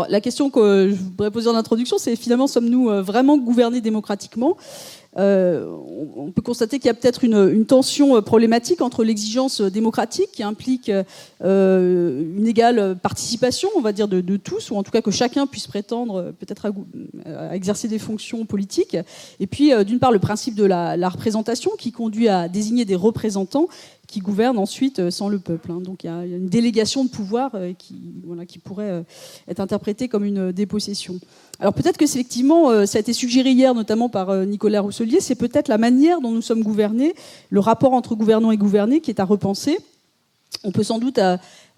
La question que je voudrais poser en introduction, c'est finalement, sommes-nous vraiment gouvernés démocratiquement ? On peut constater qu'il y a peut-être une tension problématique entre l'exigence démocratique qui implique une égale participation, on va dire, de tous, ou en tout cas que chacun puisse prétendre peut-être à exercer des fonctions politiques, et puis d'une part le principe de la représentation qui conduit à désigner des représentants qui gouvernent ensuite sans le peuple. Donc il y a une délégation de pouvoir qui pourrait être interprétée comme une dépossession. Alors peut-être que effectivement, ça a été suggéré hier notamment par Nicolas Rousselier, c'est peut-être la manière dont nous sommes gouvernés, le rapport entre gouvernants et gouvernés qui est à repenser. On peut sans doute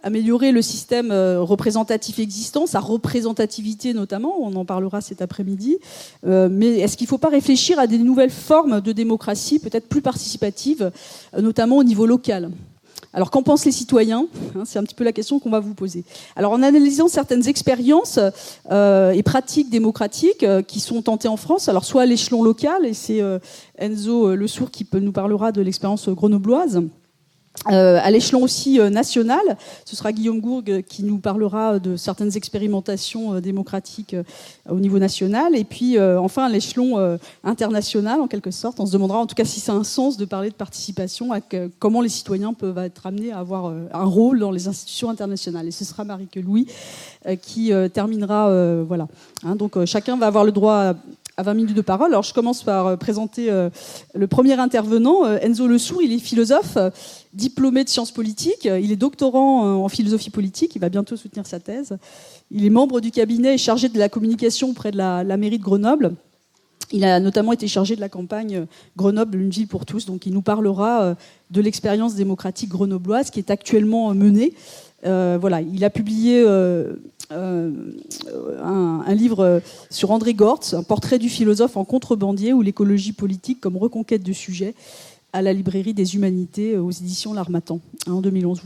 améliorer le système représentatif existant, sa représentativité notamment, on en parlera cet après-midi, mais est-ce qu'il ne faut pas réfléchir à des nouvelles formes de démocratie, peut-être plus participatives, notamment au niveau local ? Alors, qu'en pensent les citoyens ? C'est un petit peu la question qu'on va vous poser. Alors, en analysant certaines expériences et pratiques démocratiques qui sont tentées en France, alors soit à l'échelon local, et c'est Enzo Le Sourd qui nous parlera de l'expérience grenobloise, à l'échelon aussi national, ce sera Guillaume Gourgue qui nous parlera de certaines expérimentations démocratiques au niveau national, et puis enfin à l'échelon international en quelque sorte. On se demandera en tout cas si ça a un sens de parler de participation, comment les citoyens peuvent être amenés à avoir un rôle dans les institutions internationales. Et ce sera Marieke Louis qui terminera. Voilà. Donc chacun va avoir le droit à 20 minutes de parole. Alors je commence par présenter le premier intervenant, Enzo Le Sourd. Il est philosophe, diplômé de sciences politiques. Il est doctorant en philosophie politique. Il va bientôt soutenir sa thèse. Il est membre du cabinet et chargé de la communication auprès de la mairie de Grenoble. Il a notamment été chargé de la campagne Grenoble, une ville pour tous. Donc il nous parlera de l'expérience démocratique grenobloise qui est actuellement menée. Voilà, il a publié un livre sur André Gortz, un portrait du philosophe en contrebandier ou l'écologie politique comme reconquête de sujets, à la librairie des Humanités aux éditions L'Harmattan, en 2011.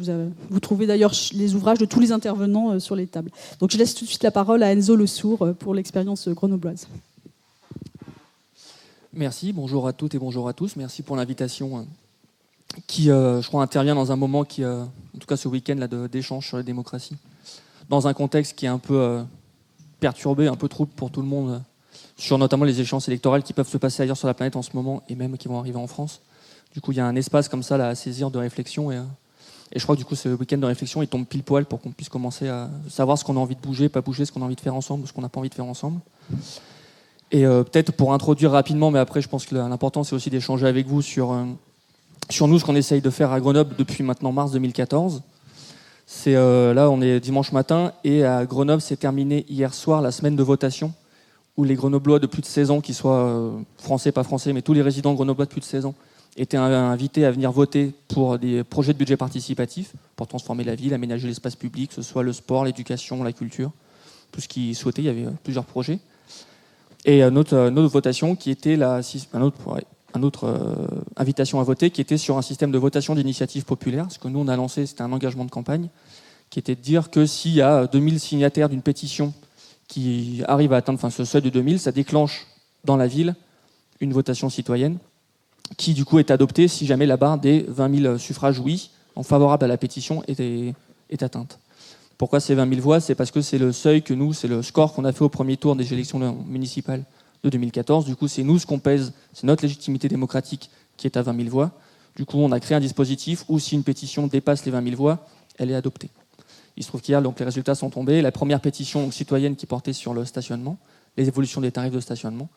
Vous trouvez d'ailleurs les ouvrages de tous les intervenants sur les tables. Donc je laisse tout de suite la parole à Enzo Le Sourd pour l'expérience grenobloise. Merci, bonjour à toutes et bonjour à tous. Merci pour l'invitation qui, je crois, intervient dans un moment qui, en tout cas ce week-end là, d'échange sur la démocratie, dans un contexte qui est un peu perturbé, un peu trouble pour tout le monde, sur notamment les échéances électorales qui peuvent se passer ailleurs sur la planète en ce moment et même qui vont arriver en France. Du coup, il y a un espace comme ça là, à saisir de réflexion et je crois que du coup, ce week-end de réflexion, il tombe pile poil pour qu'on puisse commencer à savoir ce qu'on a envie de bouger, pas bouger, ce qu'on a envie de faire ensemble ou ce qu'on n'a pas envie de faire ensemble. Et peut-être pour introduire rapidement, mais après, je pense que l'important, c'est aussi d'échanger avec vous sur nous, ce qu'on essaye de faire à Grenoble depuis maintenant mars 2014. Là, on est dimanche matin et à Grenoble, s'est terminé hier soir la semaine de votation où les Grenoblois de plus de 16 ans, qu'ils soient français, pas français, mais tous les résidents grenoblois de plus de 16 ans, étaient invités à venir voter pour des projets de budget participatif pour transformer la ville, aménager l'espace public, que ce soit le sport, l'éducation, la culture, tout ce qu'ils souhaitaient. Il y avait plusieurs projets. Et notre votation qui était une autre invitation à voter qui était sur un système de votation d'initiative populaire. Ce que nous, on a lancé, c'était un engagement de campagne qui était de dire que s'il y a 2000 signataires d'une pétition qui arrive à atteindre ce seuil de 2000, ça déclenche dans la ville une votation citoyenne qui, du coup, est adoptée si jamais la barre des 20 000 suffrages oui, en favorable à la pétition, est atteinte. Pourquoi ces 20 000 voix ? C'est parce que c'est le seuil que nous, c'est le score qu'on a fait au premier tour des élections municipales de 2014. Du coup, c'est nous ce qu'on pèse, c'est notre légitimité démocratique qui est à 20 000 voix. Du coup, on a créé un dispositif où si une pétition dépasse les 20 000 voix, elle est adoptée. Il se trouve qu'hier, donc, les résultats sont tombés. La première pétition citoyenne qui portait sur le stationnement, les évolutions des tarifs de stationnement,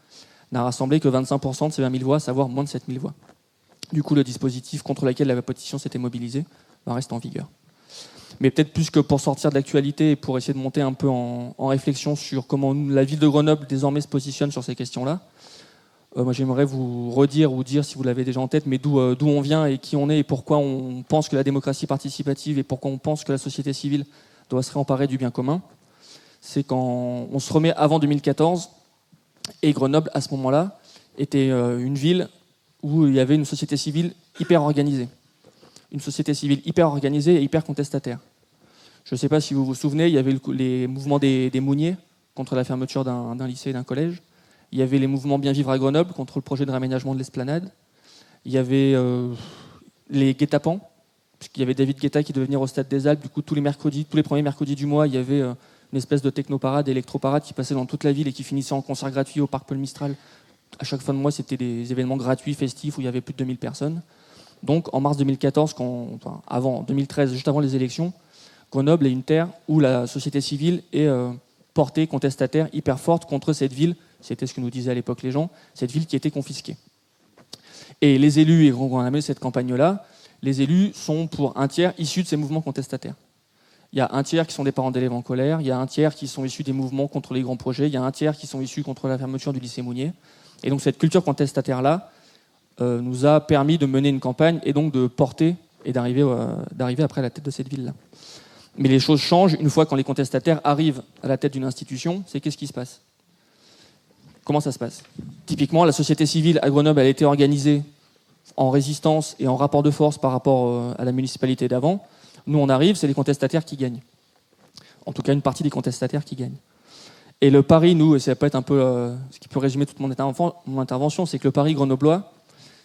n'a rassemblé que 25% de ces 20 000 voix, à savoir moins de 7 000 voix. Du coup, le dispositif contre lequel la pétition s'était mobilisée reste en vigueur. Mais peut-être plus que pour sortir de l'actualité et pour essayer de monter un peu en réflexion sur comment la ville de Grenoble désormais se positionne sur ces questions-là, moi j'aimerais vous redire ou dire, si vous l'avez déjà en tête, mais d'où on vient et qui on est et pourquoi on pense que la démocratie participative et pourquoi on pense que la société civile doit se réemparer du bien commun. C'est quand on se remet avant 2014 et Grenoble, à ce moment-là, était une ville où il y avait une société civile hyper organisée. Une société civile hyper organisée et hyper contestataire. Je ne sais pas si vous vous souvenez, il y avait les mouvements des Mouniers contre la fermeture d'un lycée et d'un collège. Il y avait les mouvements Bien Vivre à Grenoble contre le projet de réaménagement de l'esplanade. Il y avait les guet-apens, puisqu'il y avait David Guetta qui devait venir au Stade des Alpes. Du coup, tous les premiers mercredis du mois, il y avait une espèce de technoparade, électroparade qui passait dans toute la ville et qui finissait en concert gratuit au parc Paul Mistral. À chaque fin de mois, c'était des événements gratuits, festifs, où il y avait plus de 2000 personnes. Donc en mars 2014, avant 2013, juste avant les élections, Grenoble est une terre où la société civile est portée, contestataire, hyper forte contre cette ville, c'était ce que nous disaient à l'époque les gens, cette ville qui était confisquée. Et les élus, et on a mené cette campagne-là, les élus sont pour un tiers issus de ces mouvements contestataires. Il y a un tiers qui sont des parents d'élèves en colère, il y a un tiers qui sont issus des mouvements contre les grands projets, il y a un tiers qui sont issus contre la fermeture du lycée Mounier. Et donc cette culture contestataire-là nous a permis de mener une campagne et donc de porter et d'arriver après à la tête de cette ville-là. Mais les choses changent une fois quand les contestataires arrivent à la tête d'une institution, c'est qu'est-ce qui se passe ? Comment ça se passe ? Typiquement, la société civile à Grenoble, elle a été organisée en résistance et en rapport de force par rapport à la municipalité d'avant. Nous, on arrive, c'est les contestataires qui gagnent. En tout cas, une partie des contestataires qui gagnent. Et le pari, nous, et ça peut être un peu ce qui peut résumer toute mon intervention, c'est que le pari grenoblois,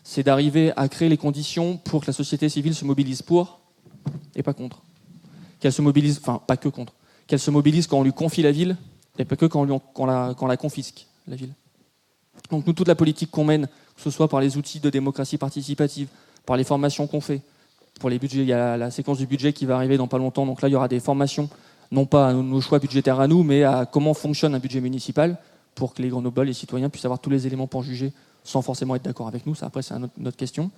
c'est d'arriver à créer les conditions pour que la société civile se mobilise pour et pas contre. Qu'elle se mobilise, enfin, pas que contre. Qu'elle se mobilise quand on lui confie la ville et pas que quand on la confisque, la ville. Donc nous, toute la politique qu'on mène, que ce soit par les outils de démocratie participative, par les formations qu'on fait, pour les budgets, il y a la séquence du budget qui va arriver dans pas longtemps. Donc là, il y aura des formations, non pas à nos choix budgétaires à nous, mais à comment fonctionne un budget municipal pour que les Grenoblois, les citoyens, puissent avoir tous les éléments pour juger sans forcément être d'accord avec nous. Ça, après, c'est une autre question.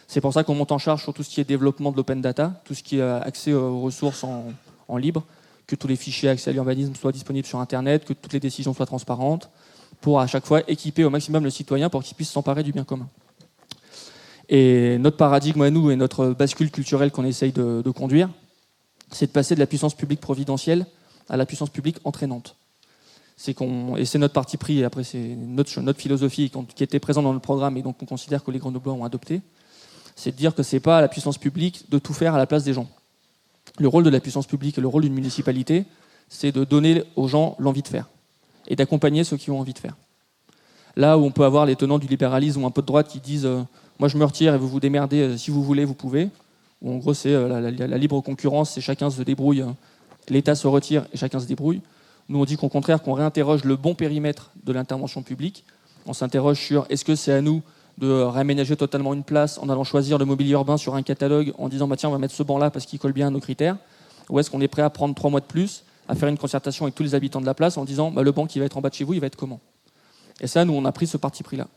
C'est pour ça qu'on monte en charge sur tout ce qui est développement de l'open data, tout ce qui est accès aux ressources en libre, que tous les fichiers accès à l'urbanisme soient disponibles sur Internet, que toutes les décisions soient transparentes, pour à chaque fois équiper au maximum le citoyen pour qu'il puisse s'emparer du bien commun. Et notre paradigme à nous et notre bascule culturelle qu'on essaye de conduire, c'est de passer de la puissance publique providentielle à la puissance publique entraînante. Et c'est notre parti pris, et après c'est notre philosophie qui était présente dans le programme et donc on considère que les Grenoblois ont adopté, c'est de dire que c'est pas à la puissance publique de tout faire à la place des gens. Le rôle de la puissance publique et le rôle d'une municipalité, c'est de donner aux gens l'envie de faire et d'accompagner ceux qui ont envie de faire. Là où on peut avoir les tenants du libéralisme ou un peu de droite qui disent moi je me retire et vous vous démerdez, si vous voulez, vous pouvez. Ou en gros, c'est la libre concurrence, c'est chacun se débrouille, l'État se retire et chacun se débrouille. Nous, on dit qu'au contraire, qu'on réinterroge le bon périmètre de l'intervention publique. On s'interroge sur est-ce que c'est à nous de réaménager totalement une place en allant choisir le mobilier urbain sur un catalogue en disant bah, tiens, on va mettre ce banc-là parce qu'il colle bien à nos critères. Ou est-ce qu'on est prêt à prendre 3 mois de plus, à faire une concertation avec tous les habitants de la place en disant bah, le banc qui va être en bas de chez vous, il va être comment ? Et ça, nous, on a pris ce parti pris-là.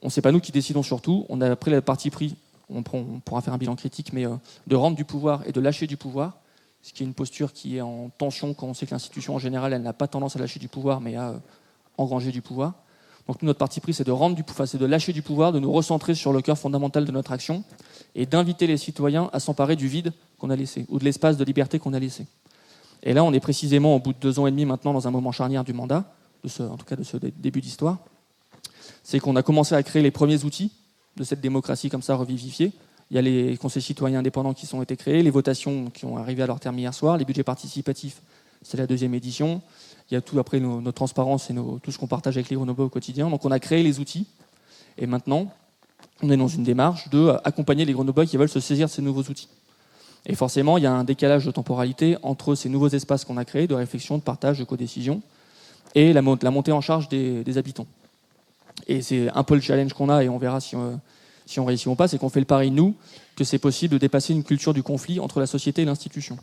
C'est pas nous qui décidons sur tout, on a pris le parti pris, on pourra faire un bilan critique, mais de rendre du pouvoir et de lâcher du pouvoir, ce qui est une posture qui est en tension quand on sait que l'institution en général, elle n'a pas tendance à lâcher du pouvoir, mais à engranger du pouvoir. Donc nous, notre parti pris, c'est de lâcher du pouvoir, de nous recentrer sur le cœur fondamental de notre action et d'inviter les citoyens à s'emparer du vide qu'on a laissé, ou de l'espace de liberté qu'on a laissé. Et là, on est précisément au bout de 2 ans et demi maintenant dans un moment charnière du mandat, en tout cas de ce début d'histoire. C'est qu'on a commencé à créer les premiers outils de cette démocratie comme ça revivifiée. Il y a les conseils citoyens indépendants qui ont été créés, les votations qui ont arrivé à leur terme hier soir, les budgets participatifs, c'est la 2e édition. Il y a tout après nos transparences et tout ce qu'on partage avec les Grenoblois au quotidien. Donc on a créé les outils et maintenant on est dans une démarche d'accompagner les Grenoblois qui veulent se saisir de ces nouveaux outils. Et forcément, il y a un décalage de temporalité entre ces nouveaux espaces qu'on a créés, de réflexion, de partage, de codécision, et la montée en charge des habitants. Et c'est un peu le challenge qu'on a, et on verra si on réussit ou pas, c'est qu'on fait le pari, nous, que c'est possible de dépasser une culture du conflit entre la société et l'institution.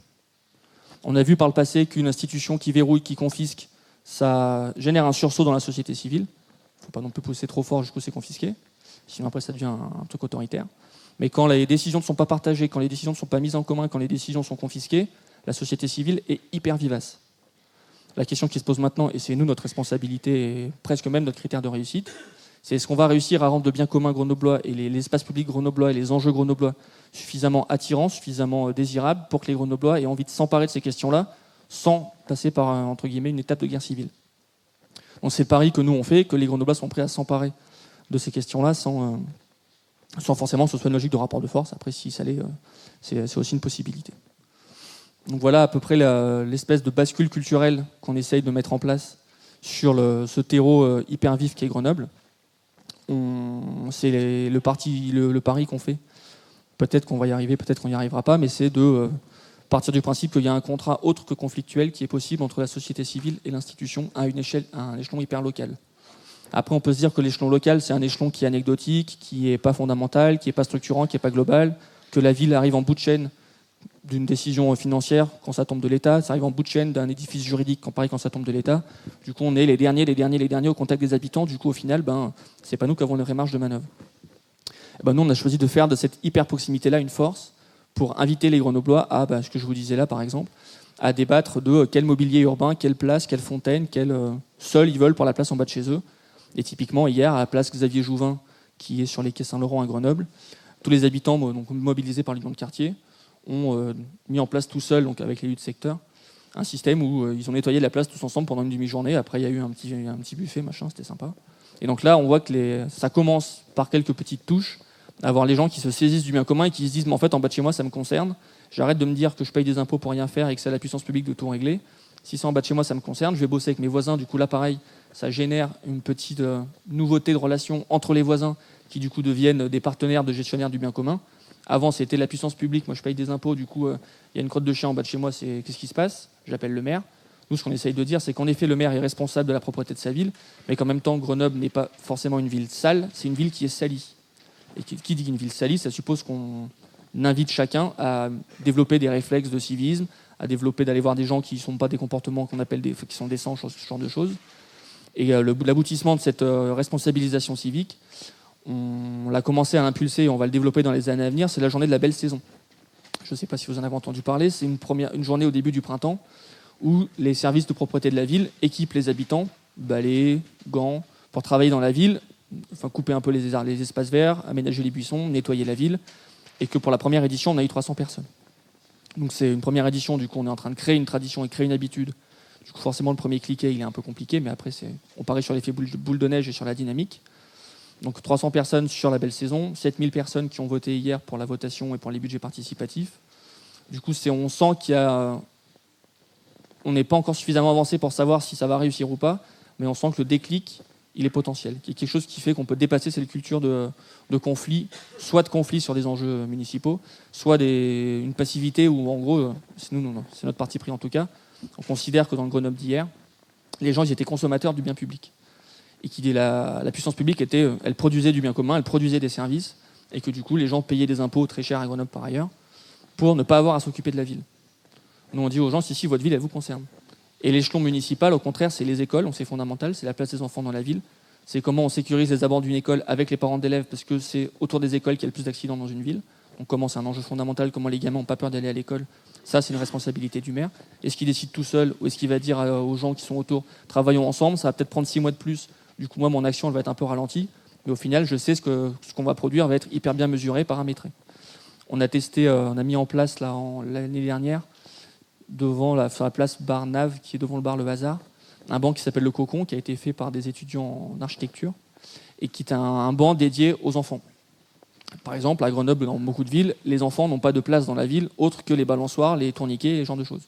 On a vu par le passé qu'une institution qui verrouille, qui confisque, ça génère un sursaut dans la société civile. Il ne faut pas non plus pousser trop fort jusqu'où c'est confisqué, sinon après ça devient un truc autoritaire. Mais quand les décisions ne sont pas partagées, quand les décisions ne sont pas mises en commun, quand les décisions sont confisquées, la société civile est hyper vivace. La question qui se pose maintenant, et c'est nous notre responsabilité et presque même notre critère de réussite, c'est est-ce qu'on va réussir à rendre le bien commun grenoblois et l'espace public grenoblois et les enjeux grenoblois suffisamment attirants, suffisamment désirables pour que les Grenoblois aient envie de s'emparer de ces questions-là sans passer par, entre guillemets, une étape de guerre civile. Donc c'est le pari que nous on fait, que les Grenoblois sont prêts à s'emparer de ces questions-là sans forcément que ce soit une logique de rapport de force. Après, si ça l'est, c'est aussi une possibilité. Donc voilà à peu près l'espèce de bascule culturelle qu'on essaye de mettre en place sur ce terreau hyper vif qui est Grenoble. C'est le pari qu'on fait. Peut-être qu'on va y arriver, peut-être qu'on n'y arrivera pas, mais c'est de partir du principe qu'il y a un contrat autre que conflictuel qui est possible entre la société civile et l'institution à un échelon hyper local. Après, on peut se dire que l'échelon local, c'est un échelon qui est anecdotique, qui n'est pas fondamental, qui n'est pas structurant, qui n'est pas global, que la ville arrive en bout de chaîne d'une décision financière quand ça tombe de l'État, ça arrive en bout de chaîne d'un édifice juridique quand ça tombe de l'État. Du coup, on est les derniers au contact des habitants. Du coup, au final, c'est pas nous qui avons une vraie marge de manœuvre. Nous, on a choisi de faire de cette hyper proximité-là une force pour inviter les Grenoblois à, ce que je vous disais là, par exemple, à débattre de quel mobilier urbain, quelle place, quelle fontaine, quel sol ils veulent pour la place en bas de chez eux. Et typiquement, hier, à la place Xavier Jouvin, qui est sur les quais Saint-Laurent à Grenoble, tous les habitants donc mobilisés par l'union de quartier ont mis en place tout seuls, donc avec les élus de secteur, un système où ils ont nettoyé la place tous ensemble pendant une demi-journée. Après, il y a eu un petit buffet, c'était sympa. Et donc là, on voit que ça commence par quelques petites touches, à avoir les gens qui se saisissent du bien commun et qui se disent mais en fait, en bas de chez moi, ça me concerne. J'arrête de me dire que je paye des impôts pour rien faire et que c'est à la puissance publique de tout régler. Si c'est en bas de chez moi, ça me concerne. Je vais bosser avec mes voisins. Du coup, là, pareil, ça génère une petite nouveauté de relation entre les voisins qui, du coup, deviennent des partenaires de gestionnaires du bien commun. Avant, c'était la puissance publique. Moi, je paye des impôts. Du coup, il y a une crotte de chien en bas de chez moi. Qu'est-ce qui se passe ? J'appelle le maire. Nous, ce qu'on essaye de dire, c'est qu'en effet, le maire est responsable de la propreté de sa ville, mais qu'en même temps, Grenoble n'est pas forcément une ville sale. C'est une ville qui est salie. Et qui dit une ville salie, ça suppose qu'on invite chacun à développer des réflexes de civisme, à développer d'aller voir des gens qui ne sont pas des comportements qu'on appelle qui sont décents, ce genre de choses. Et l'aboutissement de cette responsabilisation civique, on l'a commencé à impulser et on va le développer dans les années à venir, c'est la journée de la belle saison. Je ne sais pas si vous en avez entendu parler, c'est une journée au début du printemps où les services de propreté de la ville équipent les habitants, balais, gants, pour travailler dans la ville, couper un peu les espaces verts, aménager les buissons, nettoyer la ville, et que pour la première édition, on a eu 300 personnes. Donc c'est une première édition, du coup on est en train de créer une tradition et créer une habitude. Du coup forcément le premier cliquet il est un peu compliqué, mais après on parie sur l'effet boule de neige et sur la dynamique. Donc 300 personnes sur la belle saison, 7000 personnes qui ont voté hier pour la votation et pour les budgets participatifs. Du coup on sent on n'est pas encore suffisamment avancé pour savoir si ça va réussir ou pas, mais on sent que le déclic il est potentiel, qu'il y a quelque chose qui fait qu'on peut dépasser cette culture de conflit, soit de conflit sur des enjeux municipaux, soit une passivité où, en gros, c'est notre parti pris en tout cas, on considère que dans le Grenoble d'hier, les gens ils étaient consommateurs du bien public. Et que la puissance publique, elle produisait du bien commun, elle produisait des services, et que du coup, les gens payaient des impôts très chers à Grenoble par ailleurs, pour ne pas avoir à s'occuper de la ville. Nous, on dit aux gens, si votre ville, elle vous concerne. Et l'échelon municipal, au contraire, c'est les écoles, c'est fondamental, c'est la place des enfants dans la ville, c'est comment on sécurise les abords d'une école avec les parents d'élèves, parce que c'est autour des écoles qu'il y a le plus d'accidents dans une ville. Donc comment c'est un enjeu fondamental, comment les gamins n'ont pas peur d'aller à l'école, ça c'est une responsabilité du maire. Est-ce qu'il décide tout seul, ou est-ce qu'il va dire aux gens qui sont autour, travaillons ensemble, ça va peut-être prendre 6 mois de plus, du coup moi mon action elle va être un peu ralentie, mais au final je sais ce qu'on va produire va être hyper bien mesuré, paramétré. On a mis en place l'année dernière, sur la place Barnave, qui est devant le bar Le Hasard, un banc qui s'appelle le Cocon, qui a été fait par des étudiants en architecture, et qui est un banc dédié aux enfants. Par exemple, à Grenoble, dans beaucoup de villes, les enfants n'ont pas de place dans la ville, autre que les balançoires, les tourniquets et ce genre de choses.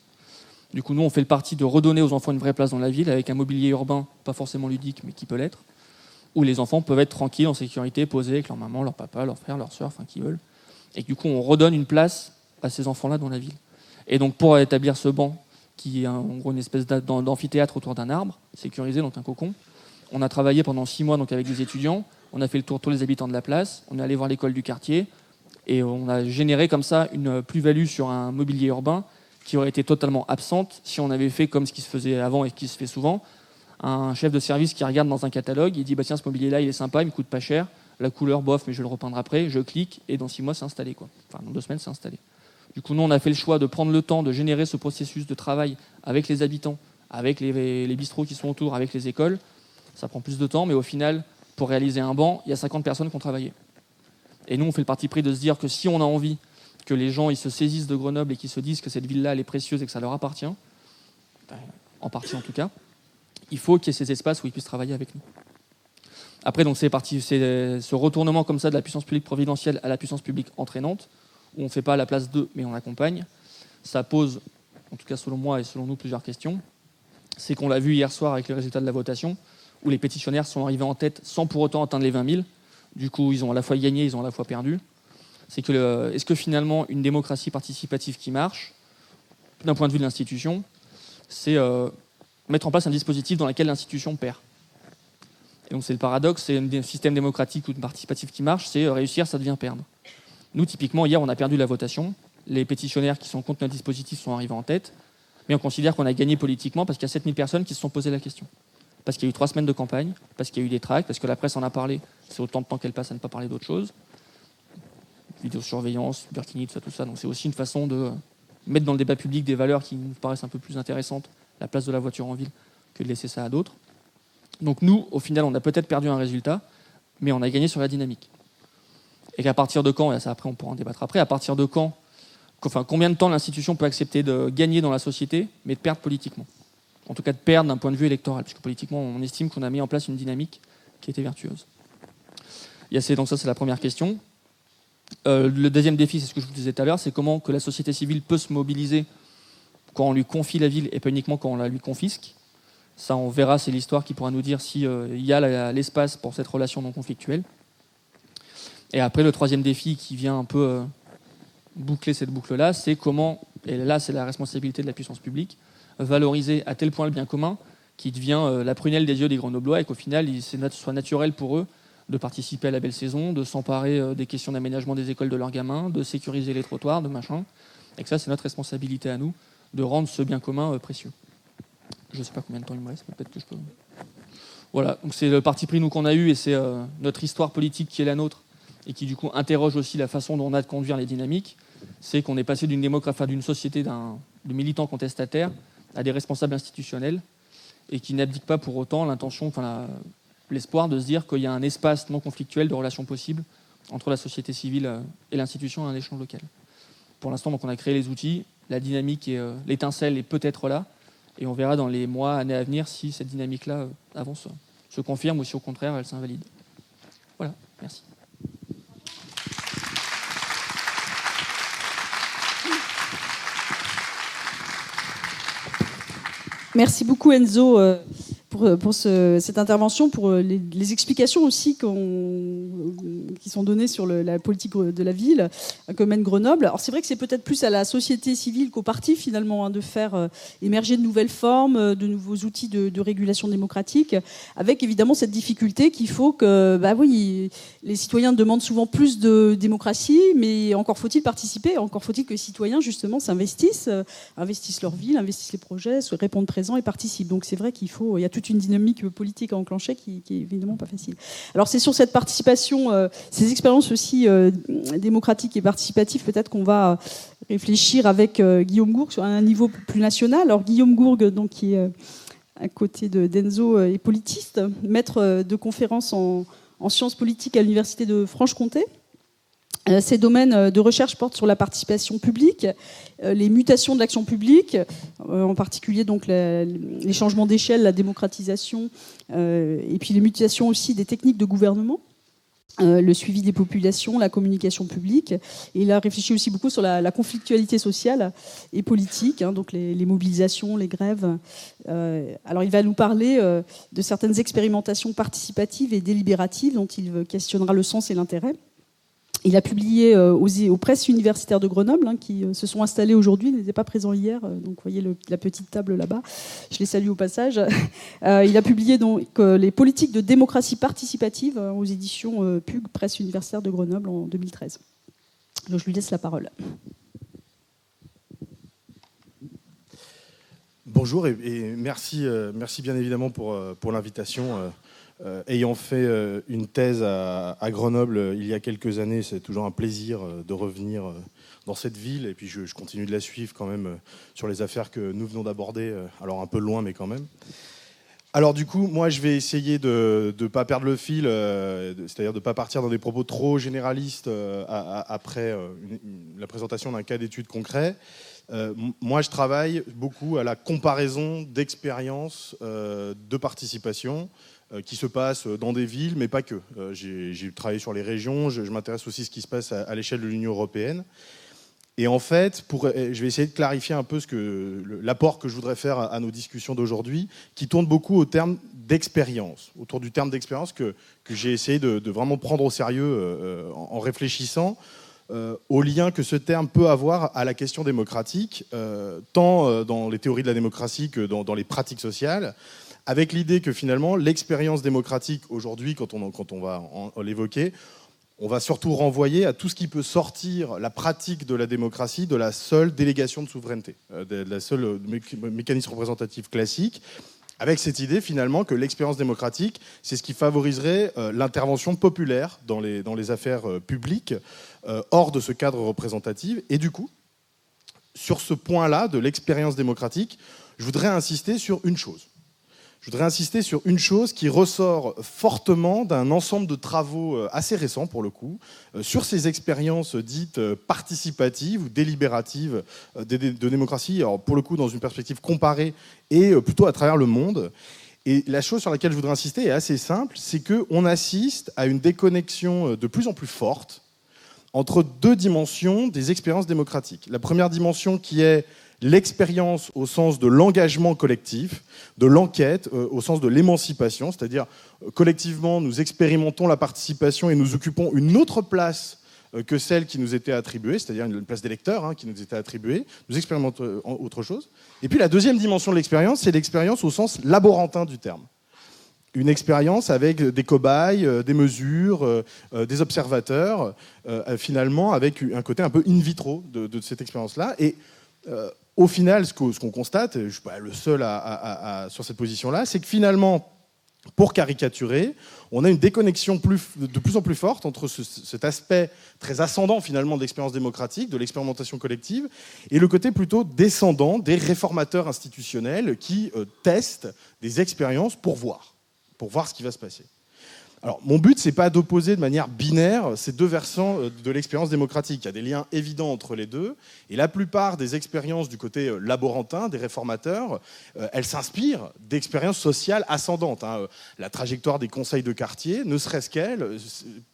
Du coup, nous, on fait le parti de redonner aux enfants une vraie place dans la ville, avec un mobilier urbain, pas forcément ludique, mais qui peut l'être, où les enfants peuvent être tranquilles, en sécurité, posés avec leur maman, leur papa, leur frère, leur soeur, qui veulent. Et du coup, on redonne une place à ces enfants-là dans la ville. Et donc, pour établir ce banc, qui est en gros une espèce d'amphithéâtre autour d'un arbre, sécurisé, donc un cocon, on a travaillé pendant 6 mois donc, avec des étudiants, on a fait le tour de tous les habitants de la place, on est allé voir l'école du quartier, et on a généré comme ça une plus-value sur un mobilier urbain qui aurait été totalement absente si on avait fait comme ce qui se faisait avant et ce qui se fait souvent. Un chef de service qui regarde dans un catalogue, il dit tiens, ce mobilier-là, il est sympa, il me coûte pas cher, la couleur, bof, mais je vais le repeindre après, je clique, et dans 6 mois, c'est installé. Enfin, dans 2 semaines, c'est installé. Du coup, nous, on a fait le choix de prendre le temps de générer ce processus de travail avec les habitants, avec les bistrots qui sont autour, avec les écoles. Ça prend plus de temps, mais au final, pour réaliser un banc, il y a 50 personnes qui ont travaillé. Et nous, on fait le parti pris de se dire que si on a envie que les gens ils se saisissent de Grenoble et qu'ils se disent que cette ville-là, elle est précieuse et que ça leur appartient, en partie en tout cas, il faut qu'il y ait ces espaces où ils puissent travailler avec nous. Après, donc, c'est ce retournement comme ça de la puissance publique providentielle à la puissance publique entraînante, où on ne fait pas la place d'eux, mais on accompagne. Ça pose, en tout cas selon moi et selon nous, plusieurs questions. C'est qu'on l'a vu hier soir avec les résultats de la votation, où les pétitionnaires sont arrivés en tête sans pour autant atteindre les 20 000. Du coup, ils ont à la fois gagné, ils ont à la fois perdu. C'est que est-ce que finalement, une démocratie participative qui marche, d'un point de vue de l'institution, c'est mettre en place un dispositif dans lequel l'institution perd. Et donc c'est le paradoxe, c'est un système démocratique ou participatif qui marche, c'est réussir, ça devient perdre. Nous, typiquement, hier, on a perdu la votation. Les pétitionnaires qui sont contre notre dispositif sont arrivés en tête, mais on considère qu'on a gagné politiquement parce qu'il y a 7000 personnes qui se sont posées la question. Parce qu'il y a eu 3 semaines de campagne, parce qu'il y a eu des tracts, parce que la presse en a parlé, c'est autant de temps qu'elle passe à ne pas parler d'autre chose. Vidéosurveillance, Burkini, tout ça. Donc c'est aussi une façon de mettre dans le débat public des valeurs qui nous paraissent un peu plus intéressantes, la place de la voiture en ville, que de laisser ça à d'autres. Donc nous, au final, on a peut-être perdu un résultat, mais on a gagné sur la dynamique. Et qu'à partir de quand, et ça après on pourra en débattre après, à partir de quand, enfin combien de temps l'institution peut accepter de gagner dans la société, mais de perdre politiquement. En tout cas de perdre d'un point de vue électoral, puisque politiquement on estime qu'on a mis en place une dynamique qui était vertueuse. Donc ça c'est la première question. Le deuxième défi, c'est ce que je vous disais tout à l'heure, c'est comment que la société civile peut se mobiliser quand on lui confie la ville et pas uniquement quand on la lui confisque. Ça, on verra, c'est l'histoire qui pourra nous dire s'il y a l'espace pour cette relation non conflictuelle. Et après, le troisième défi qui vient un peu boucler cette boucle-là, c'est comment, et là c'est la responsabilité de la puissance publique, valoriser à tel point le bien commun qui devient la prunelle des yeux des Grenoblois et qu'au final, soit naturel pour eux de participer à la belle saison, de s'emparer des questions d'aménagement des écoles de leurs gamins, de sécuriser les trottoirs, de machin. Et que ça, c'est notre responsabilité à nous, de rendre ce bien commun précieux. Je ne sais pas combien de temps il me reste, mais peut-être que je peux... Voilà, donc c'est le parti pris nous qu'on a eu et c'est notre histoire politique qui est la nôtre et qui du coup interroge aussi la façon dont on a de conduire les dynamiques. C'est qu'on est passé d'une société de militants contestataires à des responsables institutionnels et qui n'abdiquent pas pour autant l'espoir de se dire qu'il y a un espace non conflictuel de relations possibles entre la société civile et l'institution à un échange local. Pour l'instant, donc, on a créé les outils, la dynamique et l'étincelle est peut-être là, et on verra dans les mois, années à venir si cette dynamique-là avance, se confirme ou si au contraire elle s'invalide. Voilà, merci. Merci beaucoup Enzo pour cette intervention, pour les explications aussi qui sont données sur la politique de la ville que mène Grenoble. Alors c'est vrai que c'est peut-être plus à la société civile qu'au parti finalement de faire émerger de nouvelles formes, de nouveaux outils de régulation démocratique, avec évidemment cette difficulté qu'il faut que, les citoyens demandent souvent plus de démocratie, mais encore faut-il participer, encore faut-il que les citoyens justement s'investissent, investissent leur ville, investissent les projets, répondent présents et participent. Donc c'est vrai qu'il y a toute une dynamique politique à enclencher qui est évidemment pas facile. Alors c'est sur cette participation, ces expériences aussi démocratiques et participatives, peut-être qu'on va réfléchir avec Guillaume Gourgue sur un niveau plus national. Alors Guillaume Gourgue, donc, qui est à côté d'Enzo, est politiste, maître de conférences en sciences politiques à l'université de Franche-Comté. Ces domaines de recherche portent sur la participation publique, les mutations de l'action publique, en particulier donc les changements d'échelle, la démocratisation, et puis les mutations aussi des techniques de gouvernement, le suivi des populations, la communication publique. Et il a réfléchi aussi beaucoup sur la conflictualité sociale et politique, donc les mobilisations, les grèves. Alors il va nous parler de certaines expérimentations participatives et délibératives dont il questionnera le sens et l'intérêt. Il a publié aux presses universitaires de Grenoble, qui se sont installées aujourd'hui, ils n'étaient pas présents hier, donc vous voyez la petite table là-bas, je les salue au passage. Il a publié donc les politiques de démocratie participative aux éditions PUG, presse universitaire de Grenoble, en 2013. Donc je lui laisse la parole. Bonjour et merci bien évidemment pour l'invitation. Ayant fait une thèse à Grenoble il y a quelques années, c'est toujours un plaisir de revenir dans cette ville. Et puis je continue de la suivre quand même sur les affaires que nous venons d'aborder, alors un peu loin mais quand même. Alors du coup, moi je vais essayer de ne pas perdre le fil, c'est-à-dire de ne pas partir dans des propos trop généralistes après la présentation d'un cas d'étude concret. Moi je travaille beaucoup à la comparaison d'expériences de participation qui se passe dans des villes, mais pas que. J'ai travaillé sur les régions, je m'intéresse aussi à ce qui se passe à l'échelle de l'Union européenne. Et en fait, je vais essayer de clarifier un peu l'apport que je voudrais faire à nos discussions d'aujourd'hui, qui tourne beaucoup au terme d'expérience, autour du terme d'expérience que j'ai essayé de vraiment prendre au sérieux en réfléchissant. au lien que ce terme peut avoir à la question démocratique, tant dans les théories de la démocratie que dans les pratiques sociales, avec l'idée que finalement l'expérience démocratique aujourd'hui, quand on va l'évoquer, on va surtout renvoyer à tout ce qui peut sortir la pratique de la démocratie de la seule délégation de souveraineté, de la seule mécanisme représentatif classique, avec cette idée finalement que l'expérience démocratique, c'est ce qui favoriserait l'intervention populaire dans les affaires publiques, hors de ce cadre représentatif. Et du coup, sur ce point-là de l'expérience démocratique, je voudrais insister sur une chose. Je voudrais insister sur une chose qui ressort fortement d'un ensemble de travaux assez récents, pour le coup, sur ces expériences dites participatives ou délibératives de démocratie, alors pour le coup dans une perspective comparée et plutôt à travers le monde. Et la chose sur laquelle je voudrais insister est assez simple, c'est qu'on assiste à une déconnexion de plus en plus forte entre deux dimensions des expériences démocratiques. La première dimension qui est l'expérience au sens de l'engagement collectif, de l'enquête, au sens de l'émancipation, c'est-à-dire collectivement nous expérimentons la participation et nous occupons une autre place que celle qui nous était attribuée, c'est-à-dire une place d'électeur qui nous était attribuée, nous expérimentons autre chose. Et puis la deuxième dimension de l'expérience, c'est l'expérience au sens laborantin du terme. Une expérience avec des cobayes, des mesures, des observateurs, finalement avec un côté un peu in vitro de cette expérience-là. Et au final, ce qu'on constate, je ne suis pas le seul sur cette position-là, c'est que finalement, pour caricaturer, on a une déconnexion de plus en plus forte entre cet aspect très ascendant finalement de l'expérience démocratique, de l'expérimentation collective, et le côté plutôt descendant des réformateurs institutionnels qui testent des expériences pour voir ce qui va se passer. Alors, mon but, c'est pas d'opposer de manière binaire ces deux versants de l'expérience démocratique. Il y a des liens évidents entre les deux. Et la plupart des expériences du côté laborantin, des réformateurs, elles s'inspirent d'expériences sociales ascendantes. La trajectoire des conseils de quartier, ne serait-ce qu'elle,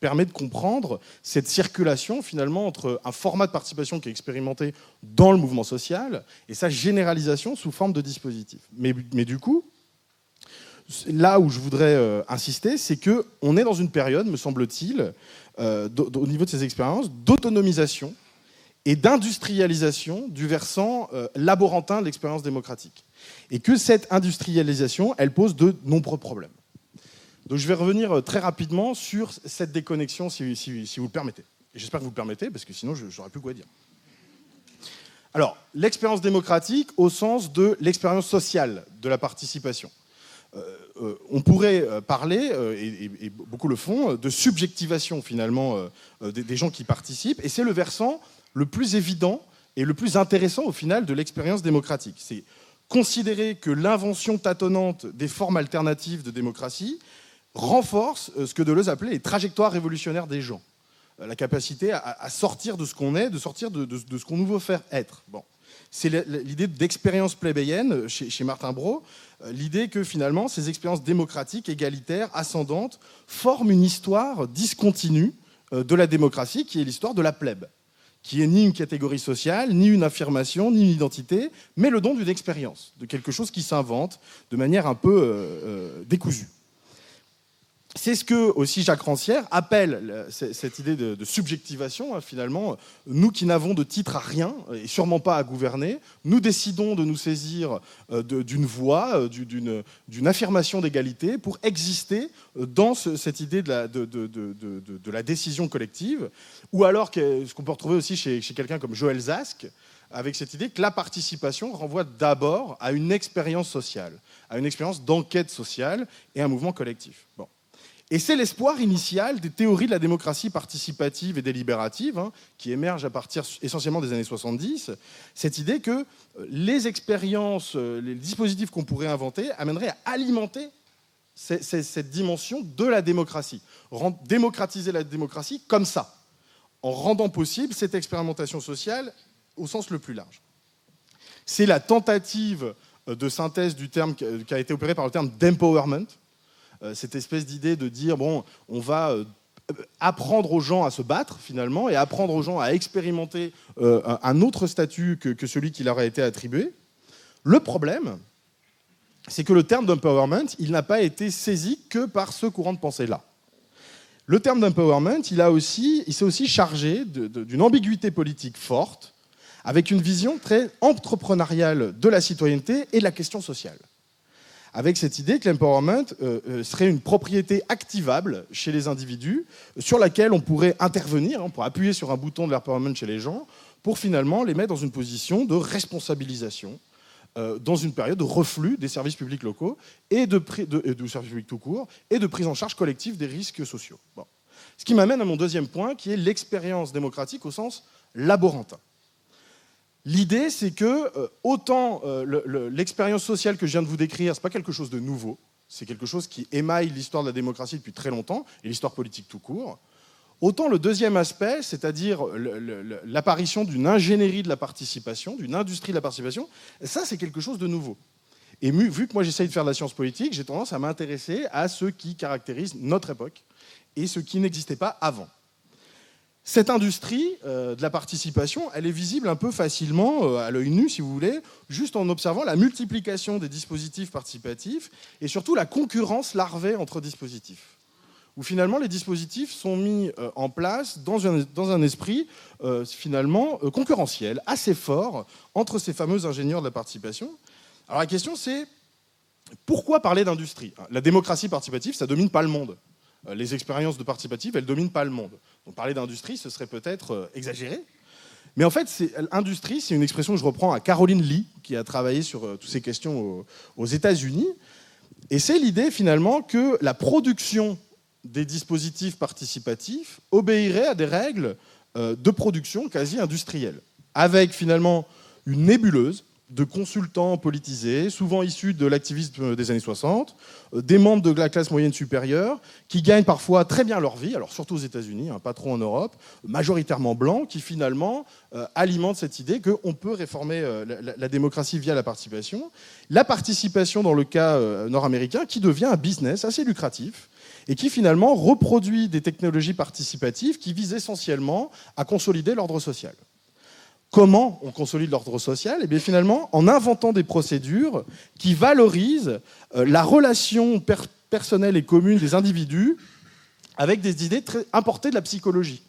permet de comprendre cette circulation, finalement, entre un format de participation qui est expérimenté dans le mouvement social et sa généralisation sous forme de dispositif. Mais du coup, là où je voudrais insister, c'est qu'on est dans une période, me semble-t-il, au niveau de ces expériences, d'autonomisation et d'industrialisation du versant laborantin de l'expérience démocratique. Et que cette industrialisation, elle pose de nombreux problèmes. Donc je vais revenir très rapidement sur cette déconnexion, si vous le permettez. Et j'espère que vous le permettez, parce que sinon, je n'aurai plus quoi dire. Alors, l'expérience démocratique au sens de l'expérience sociale de la participation. On pourrait parler, et beaucoup le font, de subjectivation finalement des gens qui participent, et c'est le versant le plus évident et le plus intéressant au final de l'expérience démocratique. C'est considérer que l'invention tâtonnante des formes alternatives de démocratie renforce ce que Deleuze appelait les trajectoires révolutionnaires des gens, la capacité à sortir de ce qu'on est, de sortir de ce qu'on nous veut faire être. Bon. C'est l'idée d'expérience plébéienne chez Martin Braud, l'idée que finalement ces expériences démocratiques, égalitaires, ascendantes, forment une histoire discontinue de la démocratie qui est l'histoire de la plèbe, qui est ni une catégorie sociale, ni une affirmation, ni une identité, mais le don d'une expérience, de quelque chose qui s'invente de manière un peu décousue. C'est ce que aussi Jacques Rancière appelle cette idée de subjectivation. Finalement, nous qui n'avons de titre à rien, et sûrement pas à gouverner, nous décidons de nous saisir d'une voie, d'une affirmation d'égalité pour exister dans cette idée de la décision collective, ou alors ce qu'on peut retrouver aussi chez quelqu'un comme Joël Zask, avec cette idée que la participation renvoie d'abord à une expérience sociale, à une expérience d'enquête sociale et un mouvement collectif. Bon. Et c'est l'espoir initial des théories de la démocratie participative et délibérative, qui émergent à partir essentiellement des années 70, cette idée que les expériences, les dispositifs qu'on pourrait inventer amèneraient à alimenter cette dimension de la démocratie. Démocratiser la démocratie comme ça, en rendant possible cette expérimentation sociale au sens le plus large. C'est la tentative de synthèse du terme qui a été opérée par le terme d'empowerment, cette espèce d'idée de dire, bon, on va apprendre aux gens à se battre, finalement, et apprendre aux gens à expérimenter un autre statut que celui qui leur a été attribué. Le problème, c'est que le terme d'empowerment, il n'a pas été saisi que par ce courant de pensée-là. Le terme d'empowerment, il s'est aussi chargé d'une ambiguïté politique forte, avec une vision très entrepreneuriale de la citoyenneté et de la question sociale. Avec cette idée que l'empowerment serait une propriété activable chez les individus, sur laquelle on pourrait intervenir, on pourrait appuyer sur un bouton de l'empowerment chez les gens, pour finalement les mettre dans une position de responsabilisation, dans une période de reflux des services publics locaux et de services publics tout court, et de prise en charge collective des risques sociaux. Bon. Ce qui m'amène à mon deuxième point, qui est l'expérience démocratique au sens laborantin. L'idée, c'est que autant l'expérience sociale que je viens de vous décrire, ce n'est pas quelque chose de nouveau, c'est quelque chose qui émaille l'histoire de la démocratie depuis très longtemps, et l'histoire politique tout court. Autant le deuxième aspect, c'est-à-dire l'apparition d'une ingénierie de la participation, d'une industrie de la participation, ça c'est quelque chose de nouveau. Et vu que moi j'essaye de faire de la science politique, j'ai tendance à m'intéresser à ce qui caractérise notre époque et ce qui n'existait pas avant. Cette industrie de la participation, elle est visible un peu facilement, à l'œil nu si vous voulez, juste en observant la multiplication des dispositifs participatifs et surtout la concurrence larvée entre dispositifs, où finalement les dispositifs sont mis en place dans un esprit finalement concurrentiel, assez fort, entre ces fameux ingénieurs de la participation. Alors la question c'est, pourquoi parler d'industrie ? La démocratie participative, ça ne domine pas le monde. Les expériences de participative, elles ne dominent pas le monde. Donc parler d'industrie, ce serait peut-être exagéré. Mais en fait, industrie, c'est une expression que je reprends à Caroline Lee, qui a travaillé sur toutes ces questions aux États-Unis. Et c'est l'idée finalement que la production des dispositifs participatifs obéirait à des règles de production quasi industrielles, avec finalement une nébuleuse de consultants politisés, souvent issus de l'activisme des années 60, des membres de la classe moyenne supérieure, qui gagnent parfois très bien leur vie, alors surtout aux États-Unis, pas trop en Europe, majoritairement blancs, qui finalement alimentent cette idée qu'on peut réformer la démocratie via la participation. La participation, dans le cas nord-américain, qui devient un business assez lucratif, et qui finalement reproduit des technologies participatives qui visent essentiellement à consolider l'ordre social. Comment on consolide l'ordre social ? Eh bien finalement, en inventant des procédures qui valorisent la relation personnelle et commune des individus avec des idées très importées de la psychologie,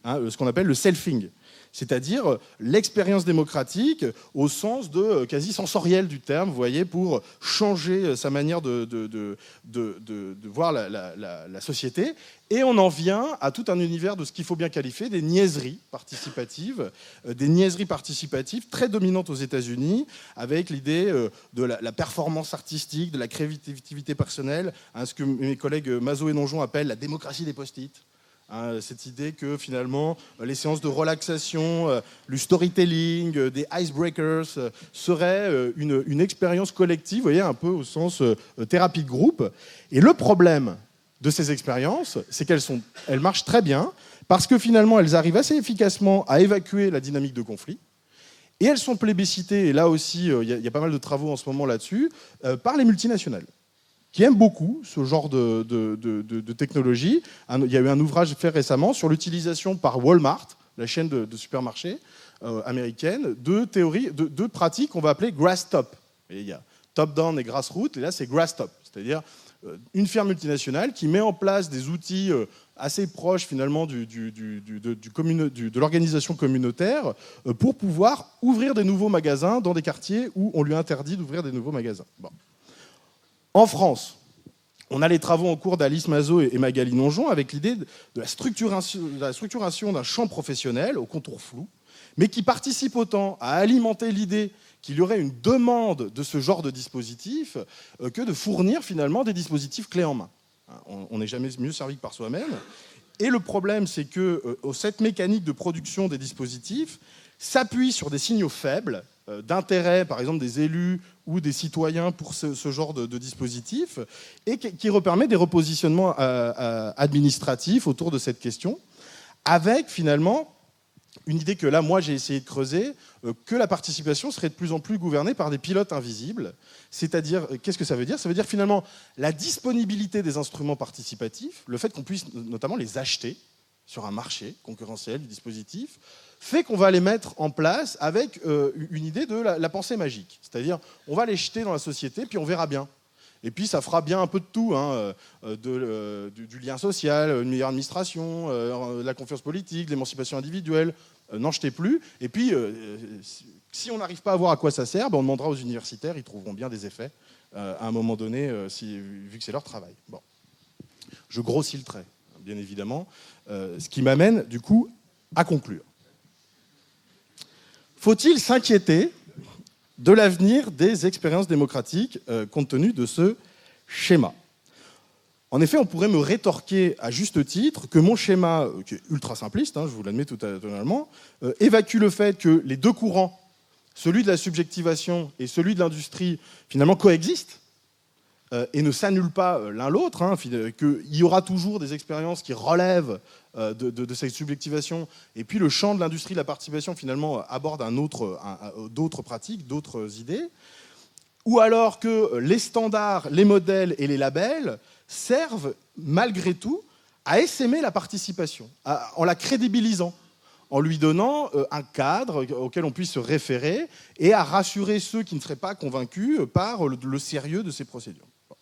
ce qu'on appelle le selfing, c'est-à-dire l'expérience démocratique au sens de quasi sensoriel du terme, vous voyez, pour changer sa manière de voir la société. Et on en vient à tout un univers de ce qu'il faut bien qualifier des niaiseries participatives très dominantes aux États-Unis, avec l'idée de la performance artistique, de la créativité personnelle, ce que mes collègues Mazo et Nonjon appellent la démocratie des post-it. Cette idée que finalement les séances de relaxation, le storytelling, des icebreakers seraient une expérience collective, vous voyez, un peu au sens thérapie de groupe. Et le problème de ces expériences, c'est qu'elles marchent très bien parce que finalement elles arrivent assez efficacement à évacuer la dynamique de conflit. Et elles sont plébiscitées, et là aussi il y a pas mal de travaux en ce moment là-dessus, par les multinationales, qui aiment beaucoup ce genre de technologie. Il y a eu un ouvrage fait récemment sur l'utilisation par Walmart, la chaîne de supermarchés américaine, de pratiques qu'on va appeler grass top. Et il y a top-down et grassroot, et là c'est grass top, c'est-à-dire une firme multinationale qui met en place des outils assez proches finalement de l'organisation communautaire pour pouvoir ouvrir des nouveaux magasins dans des quartiers où on lui interdit d'ouvrir des nouveaux magasins. Bon. En France, on a les travaux en cours d'Alice Mazo et Magali Nonjon avec l'idée de la structuration d'un champ professionnel au contour flou, mais qui participe autant à alimenter l'idée qu'il y aurait une demande de ce genre de dispositif que de fournir finalement des dispositifs clés en main. On n'est jamais mieux servi que par soi-même. Et le problème, c'est que cette mécanique de production des dispositifs s'appuie sur des signaux faibles d'intérêt, par exemple des élus ou des citoyens pour ce genre de dispositif, et qui permet des repositionnements administratifs autour de cette question, avec finalement une idée que là, moi, j'ai essayé de creuser, que la participation serait de plus en plus gouvernée par des pilotes invisibles. C'est-à-dire, qu'est-ce que ça veut dire ? Ça veut dire finalement la disponibilité des instruments participatifs, le fait qu'on puisse notamment les acheter sur un marché concurrentiel du dispositif, fait qu'on va les mettre en place avec une idée de la pensée magique. C'est-à-dire, on va les jeter dans la société, puis on verra bien. Et puis ça fera bien un peu de tout, hein, du lien social, une meilleure administration, la confiance politique, l'émancipation individuelle, n'en jetez plus. Et puis, si on n'arrive pas à voir à quoi ça sert, on demandera aux universitaires, ils trouveront bien des effets à un moment donné, vu que c'est leur travail. Bon. Je grossis le trait, bien évidemment, ce qui m'amène du coup à conclure. Faut-il s'inquiéter de l'avenir des expériences démocratiques compte tenu de ce schéma? En effet, on pourrait me rétorquer à juste titre que mon schéma, qui est ultra simpliste, je vous l'admets totalement, évacue le fait que les deux courants, celui de la subjectivation et celui de l'industrie, finalement coexistent et ne s'annulent pas l'un l'autre, qu'il y aura toujours des expériences qui relèvent de cette subjectivation, et puis le champ de l'industrie de la participation finalement aborde d'autres pratiques, d'autres idées, ou alors que les standards, les modèles et les labels servent malgré tout à essaimer la participation, en la crédibilisant, en lui donnant un cadre auquel on puisse se référer et à rassurer ceux qui ne seraient pas convaincus par le sérieux de ces procédures. Bon.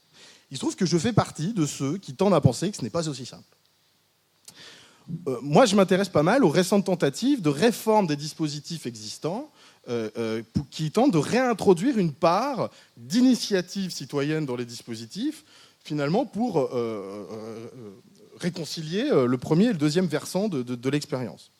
Il se trouve que je fais partie de ceux qui tendent à penser que ce n'est pas aussi simple. Moi, je m'intéresse pas mal aux récentes tentatives de réforme des dispositifs existants qui tentent de réintroduire une part d'initiative citoyenne dans les dispositifs, finalement pour réconcilier le premier et le deuxième versant de l'expérience.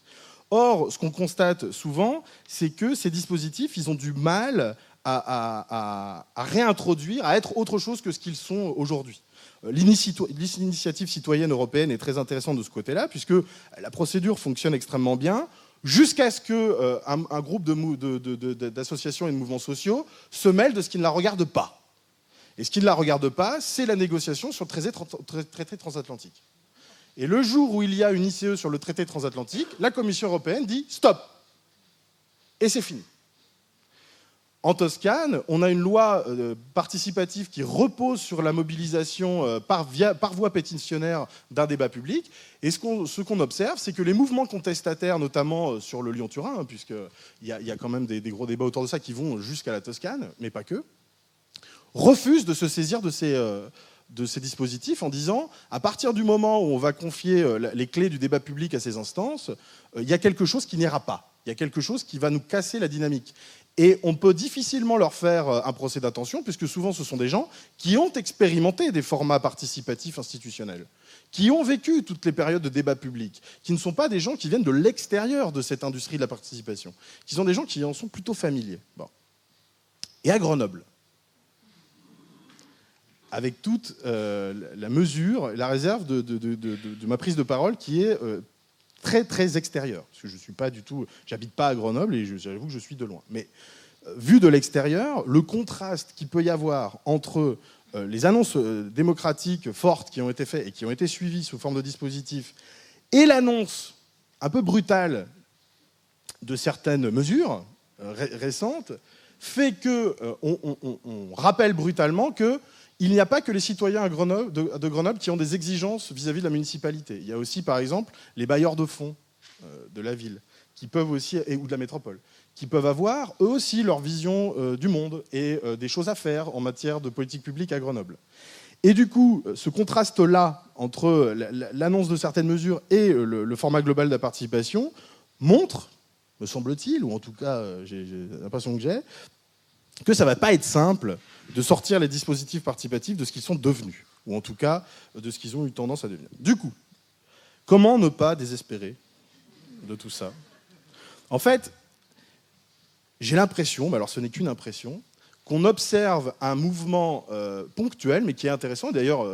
Or, ce qu'on constate souvent, c'est que ces dispositifs, ils ont du mal à réintroduire, à être autre chose que ce qu'ils sont aujourd'hui. L'initiative citoyenne européenne est très intéressante de ce côté-là, puisque la procédure fonctionne extrêmement bien, jusqu'à ce qu'un groupe d'associations et de mouvements sociaux se mêle de ce qui ne la regarde pas. Et ce qui ne la regarde pas, c'est la négociation sur le traité transatlantique. Et le jour où il y a une ICE sur le traité transatlantique, la Commission européenne dit « stop !» Et c'est fini. En Toscane, on a une loi participative qui repose sur la mobilisation par voie pétitionnaire d'un débat public. Et ce qu'on observe, c'est que les mouvements contestataires, notamment sur le Lyon-Turin, puisqu'il y a quand même des gros débats autour de ça qui vont jusqu'à la Toscane, mais pas que, refusent de se saisir de ces dispositifs en disant, à partir du moment où on va confier les clés du débat public à ces instances, il y a quelque chose qui n'ira pas. Il y a quelque chose qui va nous casser la dynamique. Et on peut difficilement leur faire un procès d'intention, puisque souvent ce sont des gens qui ont expérimenté des formats participatifs institutionnels, qui ont vécu toutes les périodes de débat public, qui ne sont pas des gens qui viennent de l'extérieur de cette industrie de la participation, qui sont des gens qui en sont plutôt familiers. Bon. Et à Grenoble, avec toute la mesure, la réserve de ma prise de parole qui est très très extérieure, parce que je suis pas du tout, j'habite pas à Grenoble et j'avoue que je suis de loin. Mais vu de l'extérieur, le contraste qu'il peut y avoir entre les annonces démocratiques fortes qui ont été faites et qui ont été suivies sous forme de dispositifs et l'annonce un peu brutale de certaines mesures récentes fait que on rappelle brutalement que il n'y a pas que les citoyens de Grenoble qui ont des exigences vis-à-vis de la municipalité. Il y a aussi, par exemple, les bailleurs de fonds de la ville, qui peuvent aussi, ou de la métropole, qui peuvent avoir, eux aussi, leur vision du monde et des choses à faire en matière de politique publique à Grenoble. Et du coup, ce contraste-là entre l'annonce de certaines mesures et le format global de la participation montre, me semble-t-il, ou en tout cas, j'ai l'impression que j'ai, que ça ne va pas être simple de sortir les dispositifs participatifs de ce qu'ils sont devenus, ou en tout cas de ce qu'ils ont eu tendance à devenir. Du coup, comment ne pas désespérer de tout ça? En fait, j'ai l'impression, mais alors ce n'est qu'une impression, qu'on observe un mouvement ponctuel, mais qui est intéressant, d'ailleurs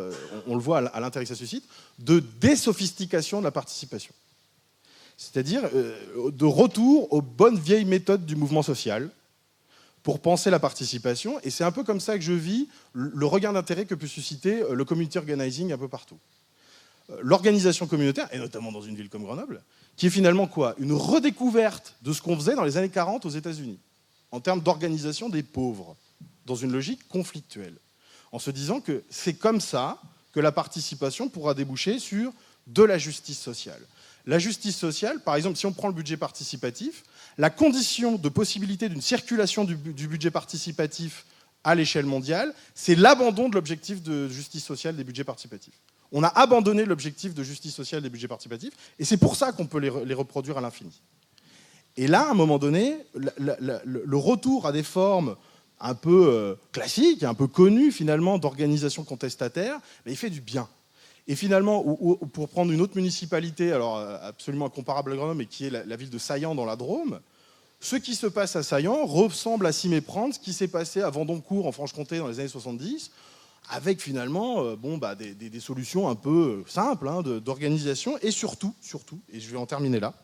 on le voit à l'intérêt que ça suscite, de désophistication de la participation. C'est-à-dire de retour aux bonnes vieilles méthodes du mouvement social, pour penser la participation, et c'est un peu comme ça que je vis le regain d'intérêt que peut susciter le community organizing un peu partout. L'organisation communautaire, et notamment dans une ville comme Grenoble, qui est finalement quoi? Une redécouverte de ce qu'on faisait dans les années 40 aux États-Unis, en termes d'organisation des pauvres, dans une logique conflictuelle, en se disant que c'est comme ça que la participation pourra déboucher sur de la justice sociale. La justice sociale, par exemple, si on prend le budget participatif, la condition de possibilité d'une circulation du budget participatif à l'échelle mondiale, c'est l'abandon de l'objectif de justice sociale des budgets participatifs. On a abandonné l'objectif de justice sociale des budgets participatifs, et c'est pour ça qu'on peut les reproduire à l'infini. Et là, à un moment donné, le retour à des formes un peu classiques, un peu connues finalement, d'organisation contestataire, il fait du bien. Et finalement, pour prendre une autre municipalité, alors absolument incomparable à Grenoble, mais qui est la ville de Saillant dans la Drôme, ce qui se passe à Saillant ressemble à s'y méprendre ce qui s'est passé à Vendoncourt en Franche-Comté dans les années 70, avec finalement des solutions un peu simples d'organisation, et surtout, et je vais en terminer là,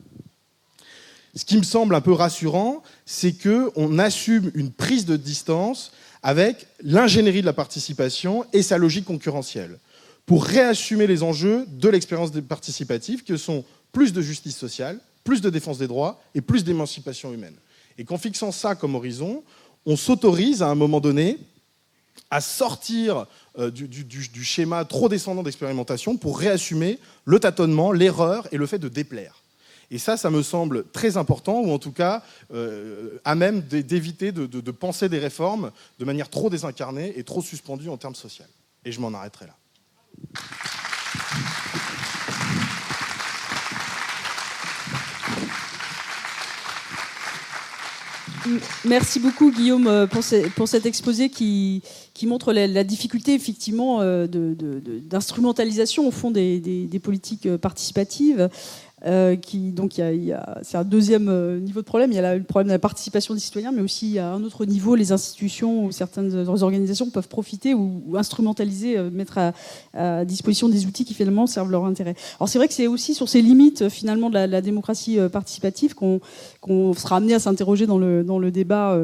ce qui me semble un peu rassurant, c'est qu'on assume une prise de distance avec l'ingénierie de la participation et sa logique concurrentielle, pour réassumer les enjeux de l'expérience participative, que sont plus de justice sociale, plus de défense des droits et plus d'émancipation humaine. Et qu'en fixant ça comme horizon, on s'autorise à un moment donné à sortir du schéma trop descendant d'expérimentation pour réassumer le tâtonnement, l'erreur et le fait de déplaire. Et ça me semble très important, ou en tout cas à même d'éviter de penser des réformes de manière trop désincarnée et trop suspendue en termes sociaux. Et je m'en arrêterai là. Merci beaucoup Guillaume pour cet exposé qui montre la difficulté effectivement d'instrumentalisation au fond des politiques participatives. C'est un deuxième niveau de problème. Il y a le problème de la participation des citoyens, mais aussi à un autre niveau, les institutions ou certaines organisations peuvent profiter ou instrumentaliser, mettre à disposition des outils qui finalement servent leur intérêt. Alors c'est vrai que c'est aussi sur ces limites finalement de la démocratie participative qu'on sera amené à s'interroger dans le débat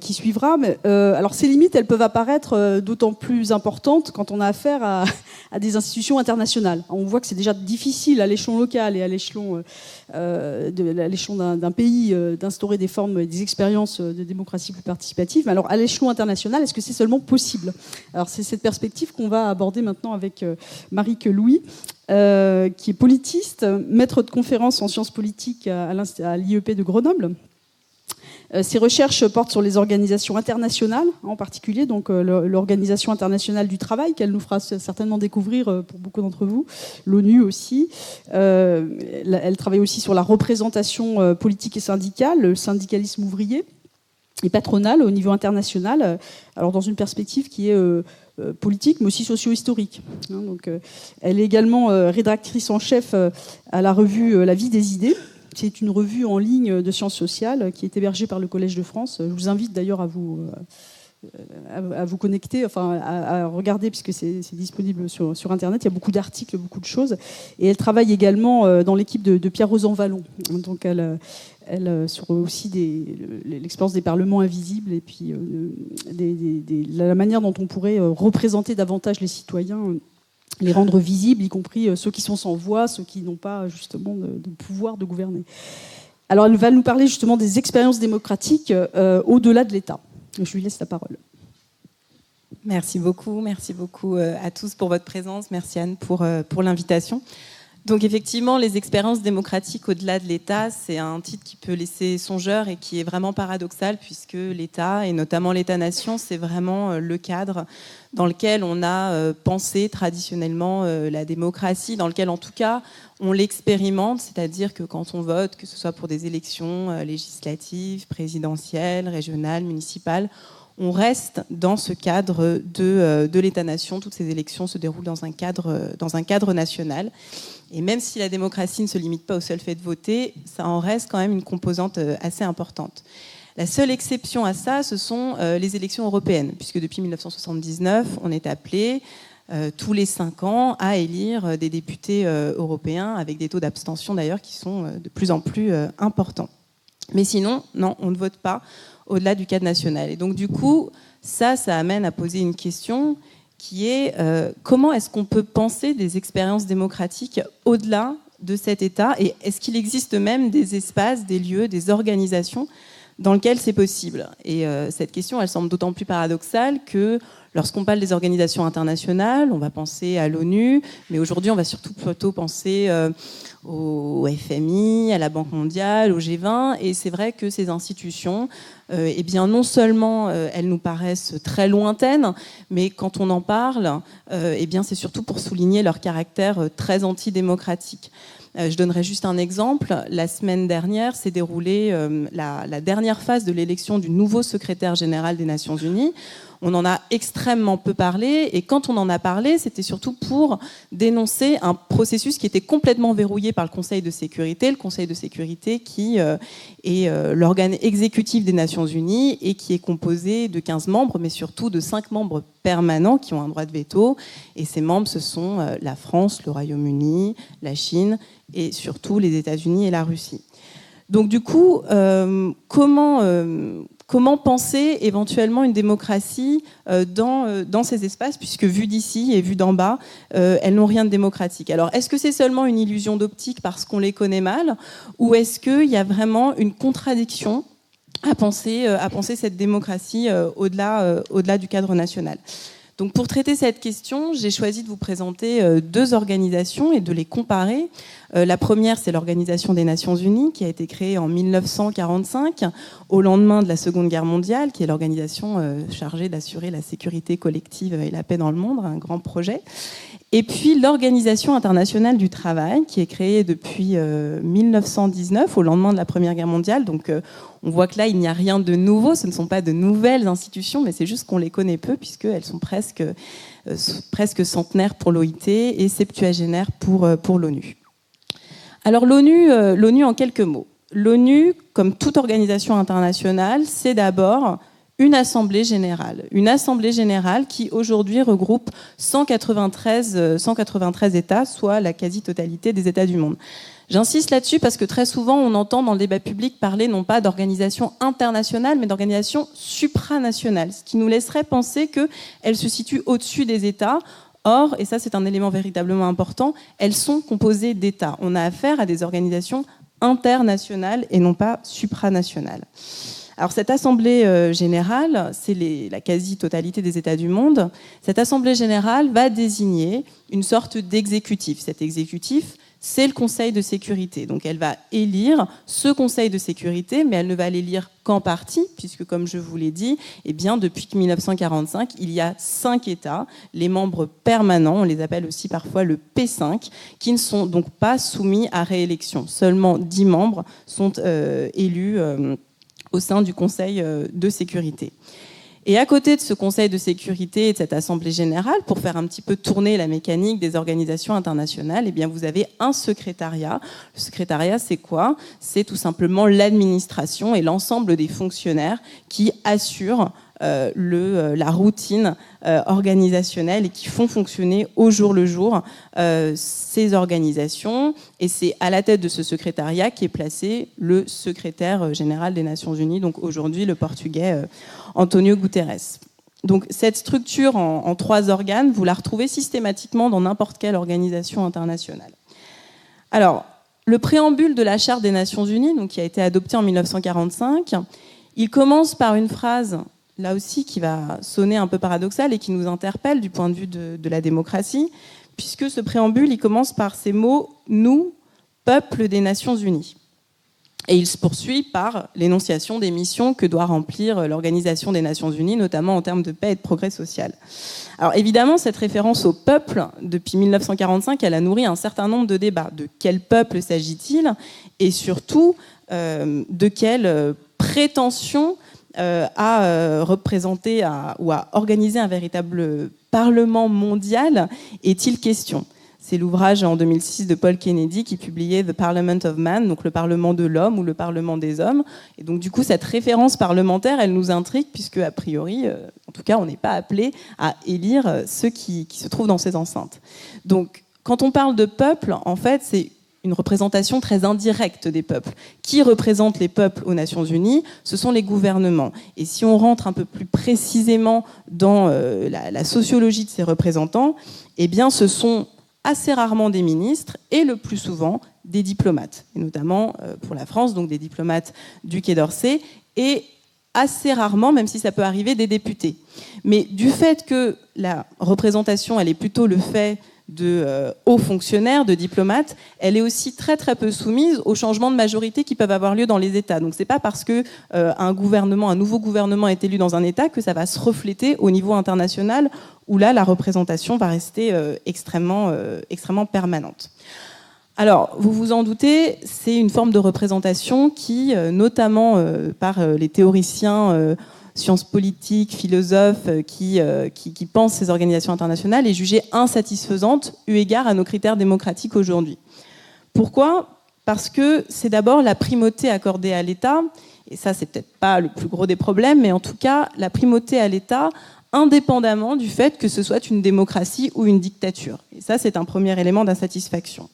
qui suivra. Mais, alors ces limites, elles peuvent apparaître d'autant plus importantes quand on a affaire à des institutions internationales. On voit que c'est déjà difficile à l'échelon local et à l'échelon d'un pays d'instaurer des formes, des expériences de démocratie plus participative. Mais alors à l'échelon international, est-ce que c'est seulement possible? Alors c'est cette perspective qu'on va aborder maintenant avec Marique Louis, qui est politiste, maître de conférences en sciences politiques à l'IEP de Grenoble. Ses recherches portent sur les organisations internationales, en particulier donc l'Organisation internationale du travail, qu'elle nous fera certainement découvrir pour beaucoup d'entre vous, l'ONU aussi. Elle travaille aussi sur la représentation politique et syndicale, le syndicalisme ouvrier et patronal au niveau international, alors dans une perspective qui est politique, mais aussi socio-historique. Donc, elle est également rédactrice en chef à la revue La Vie des idées. C'est une revue en ligne de sciences sociales qui est hébergée par le Collège de France. Je vous invite d'ailleurs à vous connecter, enfin à regarder, puisque c'est disponible sur Internet. Il y a beaucoup d'articles, beaucoup de choses. Et elle travaille également dans l'équipe de Pierre-Rosan Vallon. Donc elle sur aussi l'expérience des parlements invisibles et puis la manière dont on pourrait représenter davantage les citoyens, les rendre visibles, y compris ceux qui sont sans voix, ceux qui n'ont pas justement de pouvoir de gouverner. Alors elle va nous parler justement des expériences démocratiques au-delà de l'État. Je lui laisse la parole. Merci beaucoup à tous pour votre présence. Merci Anne pour l'invitation. Donc effectivement, les expériences démocratiques au-delà de l'État, c'est un titre qui peut laisser songeur et qui est vraiment paradoxal, puisque l'État, et notamment l'État-nation, c'est vraiment le cadre dans lequel on a pensé traditionnellement la démocratie, dans lequel en tout cas on l'expérimente, c'est-à-dire que quand on vote, que ce soit pour des élections législatives, présidentielles, régionales, municipales, on reste dans ce cadre de l'État-nation. Toutes ces élections se déroulent dans un cadre national. Et même si la démocratie ne se limite pas au seul fait de voter, ça en reste quand même une composante assez importante. La seule exception à ça, ce sont les élections européennes, puisque depuis 1979, on est appelé tous les 5 ans à élire des députés européens, avec des taux d'abstention d'ailleurs qui sont de plus en plus importants. Mais sinon, non, on ne vote pas au-delà du cadre national. Et donc du coup, ça amène à poser une question qui est comment est-ce qu'on peut penser des expériences démocratiques au-delà de cet État, et est-ce qu'il existe même des espaces, des lieux, des organisations dans lesquels c'est possible. Et cette question, elle semble d'autant plus paradoxale que Lorsqu'on parle des organisations internationales, on va penser à l'ONU, mais aujourd'hui on va surtout plutôt penser au FMI, à la Banque mondiale, au G20, et c'est vrai que ces institutions, eh bien non seulement elles nous paraissent très lointaines, mais quand on en parle, eh bien c'est surtout pour souligner leur caractère très antidémocratique. Je donnerai juste un exemple. La semaine dernière s'est déroulée la dernière phase de l'élection du nouveau secrétaire général des Nations Unies. On en a extrêmement peu parlé, et quand on en a parlé, c'était surtout pour dénoncer un processus qui était complètement verrouillé par le Conseil de sécurité. Le Conseil de sécurité qui est l'organe exécutif des Nations Unies et qui est composé de 15 membres, mais surtout de 5 membres permanents qui ont un droit de veto. Et ces membres, ce sont la France, le Royaume-Uni, la Chine et surtout les États-Unis et la Russie. Donc du coup, comment penser éventuellement une démocratie dans ces espaces, puisque vues d'ici et vues d'en bas, elles n'ont rien de démocratique. Alors, est-ce que c'est seulement une illusion d'optique parce qu'on les connaît mal, ou est-ce qu'il y a vraiment une contradiction à penser cette démocratie au-delà du cadre national ? Donc, pour traiter cette question, j'ai choisi de vous présenter 2 organisations et de les comparer. La première, c'est l'Organisation des Nations Unies, qui a été créée en 1945, au lendemain de la Seconde Guerre mondiale, qui est l'organisation chargée d'assurer la sécurité collective et la paix dans le monde, un grand projet. Et puis l'Organisation internationale du travail, qui est créée depuis 1919, au lendemain de la Première Guerre mondiale. Donc on voit que là, il n'y a rien de nouveau, ce ne sont pas de nouvelles institutions, mais c'est juste qu'on les connaît peu, puisqu'elles sont presque centenaires pour l'OIT et septuagénaires pour l'ONU. Alors l'ONU en quelques mots. L'ONU, comme toute organisation internationale, c'est d'abord une assemblée générale. Une assemblée générale qui aujourd'hui regroupe 193 États, soit la quasi-totalité des États du monde. J'insiste là-dessus parce que très souvent on entend dans le débat public parler non pas d'organisation internationale, mais d'organisation supranationale, ce qui nous laisserait penser qu'elle se situe au-dessus des États. Or, et ça c'est un élément véritablement important, elles sont composées d'États. On a affaire à des organisations internationales et non pas supranationales. Alors cette assemblée générale, c'est la quasi-totalité des États du monde. Cette assemblée générale va désigner une sorte d'exécutif. Cet exécutif, c'est le Conseil de sécurité. Donc elle va élire ce Conseil de sécurité, mais elle ne va l'élire qu'en partie, puisque comme je vous l'ai dit, eh bien, depuis 1945, il y a 5 États, les membres permanents, on les appelle aussi parfois le P5, qui ne sont donc pas soumis à réélection. Seulement 10 membres sont élus au sein du Conseil de sécurité. Et à côté de ce Conseil de sécurité et de cette Assemblée générale, pour faire un petit peu tourner la mécanique des organisations internationales, eh bien vous avez un secrétariat. Le secrétariat, c'est quoi ? C'est tout simplement l'administration et l'ensemble des fonctionnaires qui assurent la routine organisationnelle et qui font fonctionner au jour le jour ces organisations. Et c'est à la tête de ce secrétariat qu'est placé le secrétaire général des Nations Unies, donc aujourd'hui le portugais António Guterres. Donc cette structure en 3 organes, vous la retrouvez systématiquement dans n'importe quelle organisation internationale. Alors, le préambule de la Charte des Nations Unies, donc, qui a été adoptée en 1945, il commence par une phrase là aussi qui va sonner un peu paradoxal et qui nous interpelle du point de vue de la démocratie, puisque ce préambule, il commence par ces mots « nous, peuple des Nations Unies ». Et il se poursuit par l'énonciation des missions que doit remplir l'Organisation des Nations Unies, notamment en termes de paix et de progrès social. Alors évidemment, cette référence au peuple, depuis 1945, elle a nourri un certain nombre de débats. De quel peuple s'agit-il ? Et surtout, de quelle prétention à représenter ou à organiser un véritable parlement mondial est-il question ? C'est l'ouvrage en 2006 de Paul Kennedy qui publiait The Parliament of Man, donc le Parlement de l'homme ou le Parlement des hommes. Et donc du coup, cette référence parlementaire, elle nous intrigue puisque a priori, en tout cas, on n'est pas appelé à élire ceux qui se trouvent dans ces enceintes. Donc, quand on parle de peuple, en fait, c'est une représentation très indirecte des peuples. Qui représente les peuples aux Nations Unies ? Ce sont les gouvernements. Et si on rentre un peu plus précisément dans la sociologie de ces représentants, eh bien, ce sont assez rarement des ministres et le plus souvent des diplomates, et notamment pour la France, donc des diplomates du Quai d'Orsay. Et assez rarement, même si ça peut arriver, des députés. Mais du fait que la représentation, elle est plutôt le fait de hauts fonctionnaires, de diplomates, elle est aussi très très peu soumise aux changements de majorité qui peuvent avoir lieu dans les États. Donc c'est pas parce que un nouveau gouvernement est élu dans un État que ça va se refléter au niveau international, où là la représentation va rester extrêmement permanente. Alors, vous vous en doutez, c'est une forme de représentation qui, notamment par les théoriciens sciences politiques, philosophes qui pensent ces organisations internationales, est jugée insatisfaisante eu égard à nos critères démocratiques aujourd'hui. Pourquoi ? Parce que c'est d'abord la primauté accordée à l'État, et ça c'est peut-être pas le plus gros des problèmes, mais en tout cas la primauté à l'État indépendamment du fait que ce soit une démocratie ou une dictature. Et ça c'est un premier élément d'insatisfaction.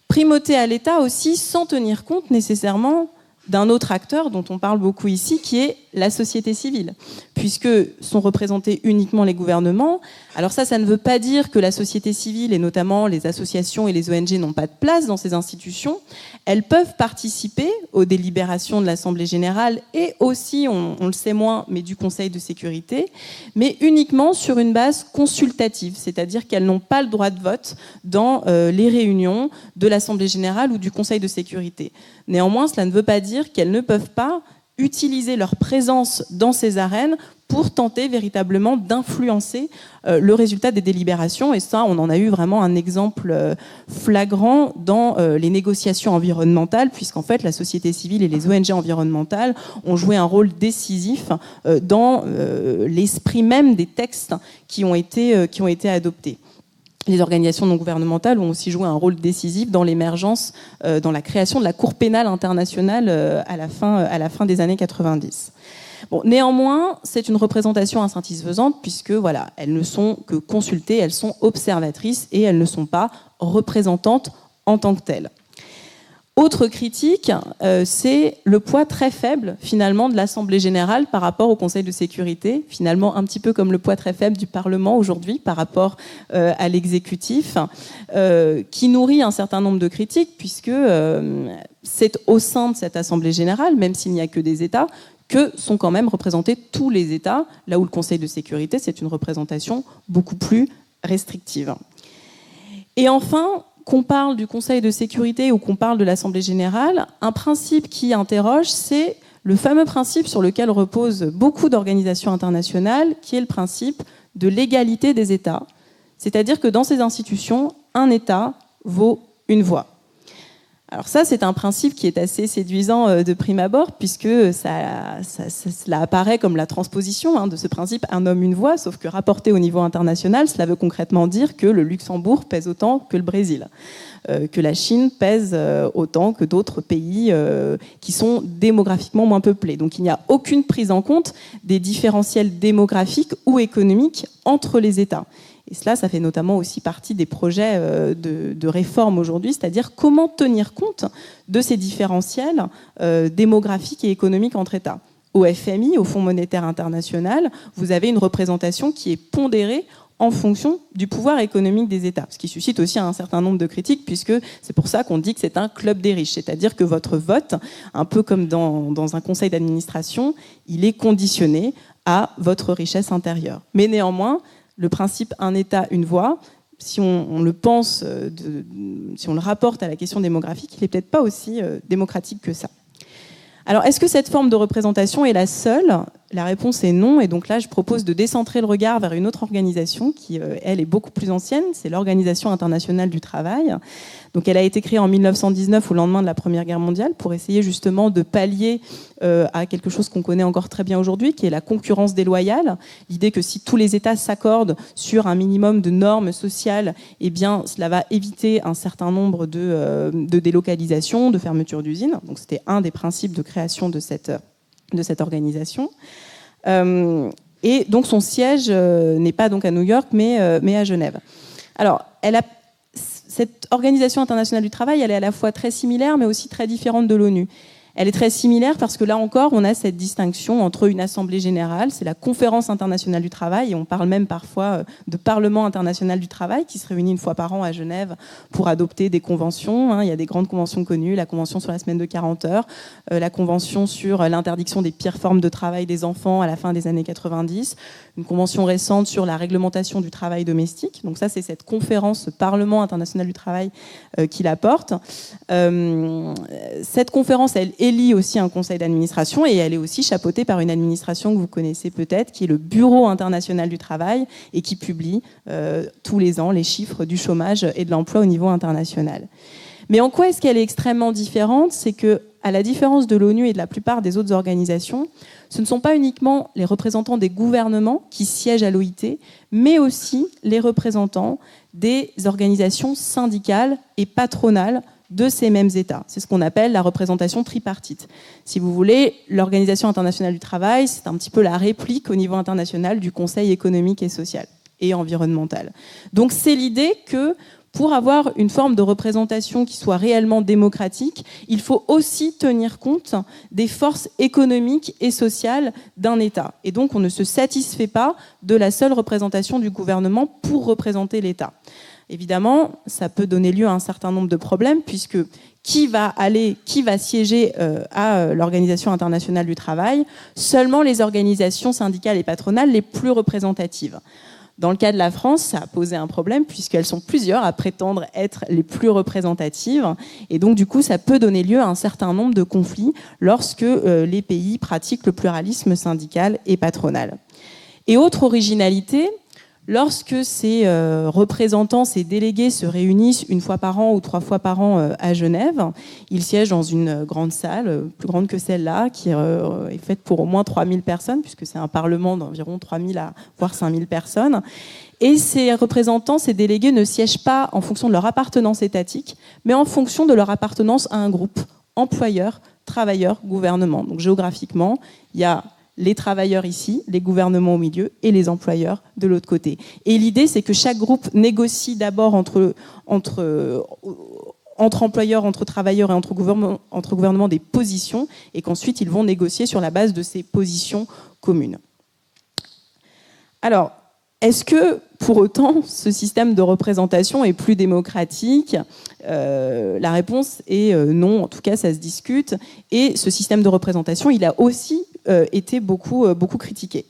Primauté à l'État aussi sans tenir compte nécessairement d'un autre acteur dont on parle beaucoup ici, qui est la société civile, puisque sont représentés uniquement les gouvernements. Alors ça ne veut pas dire que la société civile, et notamment les associations et les ONG, n'ont pas de place dans ces institutions. Elles peuvent participer aux délibérations de l'Assemblée générale et aussi, on le sait moins, mais du Conseil de sécurité, mais uniquement sur une base consultative, c'est-à-dire qu'elles n'ont pas le droit de vote dans les réunions de l'Assemblée générale ou du Conseil de sécurité. Néanmoins, cela ne veut pas dire qu'elles ne peuvent pas utiliser leur présence dans ces arènes pour tenter véritablement d'influencer le résultat des délibérations. Et ça, on en a eu vraiment un exemple flagrant dans les négociations environnementales, puisqu'en fait, la société civile et les ONG environnementales ont joué un rôle décisif dans l'esprit même des textes qui ont été adoptés. Les organisations non gouvernementales ont aussi joué un rôle décisif dans l'émergence, dans la création de la Cour pénale internationale à la fin des années 90. Bon, néanmoins, c'est une représentation insatisfaisante puisque voilà, elles ne sont que consultées, elles sont observatrices et elles ne sont pas représentantes en tant que telles. Autre critique, c'est le poids très faible finalement de l'Assemblée générale par rapport au Conseil de sécurité, finalement un petit peu comme le poids très faible du Parlement aujourd'hui par rapport à l'exécutif, qui nourrit un certain nombre de critiques puisque c'est au sein de cette Assemblée générale, même s'il n'y a que des États, que sont quand même représentés tous les États, là où le Conseil de sécurité, c'est une représentation beaucoup plus restrictive. Et enfin, qu'on parle du Conseil de sécurité ou qu'on parle de l'Assemblée générale, un principe qui interroge, c'est le fameux principe sur lequel reposent beaucoup d'organisations internationales, qui est le principe de l'égalité des États. C'est-à-dire que dans ces institutions, un État vaut une voix. Alors ça, c'est un principe qui est assez séduisant de prime abord, puisque cela apparaît comme la transposition de ce principe « un homme, une voix », sauf que rapporté au niveau international, cela veut concrètement dire que le Luxembourg pèse autant que le Brésil, que la Chine pèse autant que d'autres pays qui sont démographiquement moins peuplés. Donc il n'y a aucune prise en compte des différentiels démographiques ou économiques entre les États. Et cela, ça fait notamment aussi partie des projets de réforme aujourd'hui, c'est-à-dire comment tenir compte de ces différentiels démographiques et économiques entre États. Au FMI, au Fonds monétaire international, vous avez une représentation qui est pondérée en fonction du pouvoir économique des États, ce qui suscite aussi un certain nombre de critiques, puisque c'est pour ça qu'on dit que c'est un club des riches, c'est-à-dire que votre vote, un peu comme dans un conseil d'administration, il est conditionné à votre richesse intérieure. Mais néanmoins, le principe « un État, une voix », si on le pense, si on le rapporte à la question démographique, il n'est peut-être pas aussi démocratique que ça. Alors, est-ce que cette forme de représentation est la seule ? La réponse est non, et donc là, je propose de décentrer le regard vers une autre organisation qui, elle, est beaucoup plus ancienne, c'est l'Organisation internationale du travail. Donc, elle a été créée en 1919, au lendemain de la Première Guerre mondiale, pour essayer justement de pallier à quelque chose qu'on connaît encore très bien aujourd'hui, qui est la concurrence déloyale. L'idée que si tous les États s'accordent sur un minimum de normes sociales, eh bien, cela va éviter un certain nombre de délocalisations, de fermetures d'usines. Donc, c'était un des principes de création de cette organisation. Et donc son siège n'est pas donc à New York, mais à Genève. Alors, cette organisation internationale du travail, elle est à la fois très similaire, mais aussi très différente de l'ONU. Elle est très similaire parce que là encore, on a cette distinction entre une assemblée générale, c'est la Conférence internationale du travail, et on parle même parfois de Parlement international du travail, qui se réunit une fois par an à Genève pour adopter des conventions. Il y a des grandes conventions connues, la Convention sur la semaine de 40 heures, la Convention sur l'interdiction des pires formes de travail des enfants à la fin des années 90, une convention récente sur la réglementation du travail domestique. Donc ça, c'est cette conférence, ce Parlement international du travail qui la porte. Cette conférence, elle élit aussi un conseil d'administration et elle est aussi chapeautée par une administration que vous connaissez peut-être, qui est le Bureau international du travail et qui publie tous les ans les chiffres du chômage et de l'emploi au niveau international. Mais en quoi est-ce qu'elle est extrêmement différente ? C'est que, à la différence de l'ONU et de la plupart des autres organisations, ce ne sont pas uniquement les représentants des gouvernements qui siègent à l'OIT, mais aussi les représentants des organisations syndicales et patronales de ces mêmes États. C'est ce qu'on appelle la représentation tripartite. Si vous voulez, l'Organisation internationale du travail, c'est un petit peu la réplique au niveau international du Conseil économique et social et environnemental. Donc c'est l'idée que pour avoir une forme de représentation qui soit réellement démocratique, il faut aussi tenir compte des forces économiques et sociales d'un État. Et donc, on ne se satisfait pas de la seule représentation du gouvernement pour représenter l'État. Évidemment, ça peut donner lieu à un certain nombre de problèmes, puisque qui va siéger à l'Organisation internationale du travail ? Seulement les organisations syndicales et patronales les plus représentatives. Dans le cas de la France, ça a posé un problème puisqu'elles sont plusieurs à prétendre être les plus représentatives. Et donc, du coup, ça peut donner lieu à un certain nombre de conflits lorsque les pays pratiquent le pluralisme syndical et patronal. Et autre originalité, lorsque ces représentants, ces délégués se réunissent une fois par an ou 3 fois par an à Genève, ils siègent dans une grande salle, plus grande que celle-là, qui est faite pour au moins 3000 personnes, puisque c'est un parlement d'environ 3000 à voire 5000 personnes. Et ces représentants, ces délégués ne siègent pas en fonction de leur appartenance étatique, mais en fonction de leur appartenance à un groupe, employeur, travailleur, gouvernement. Donc géographiquement, il y a les travailleurs ici, les gouvernements au milieu et les employeurs de l'autre côté. Et l'idée, c'est que chaque groupe négocie d'abord entre employeurs, entre travailleurs et entre gouvernements des positions, et qu'ensuite ils vont négocier sur la base de ces positions communes. Alors, est-ce que, pour autant, ce système de représentation est plus démocratique ? La réponse est non, en tout cas ça se discute, et ce système de représentation, il a aussi été beaucoup critiqué.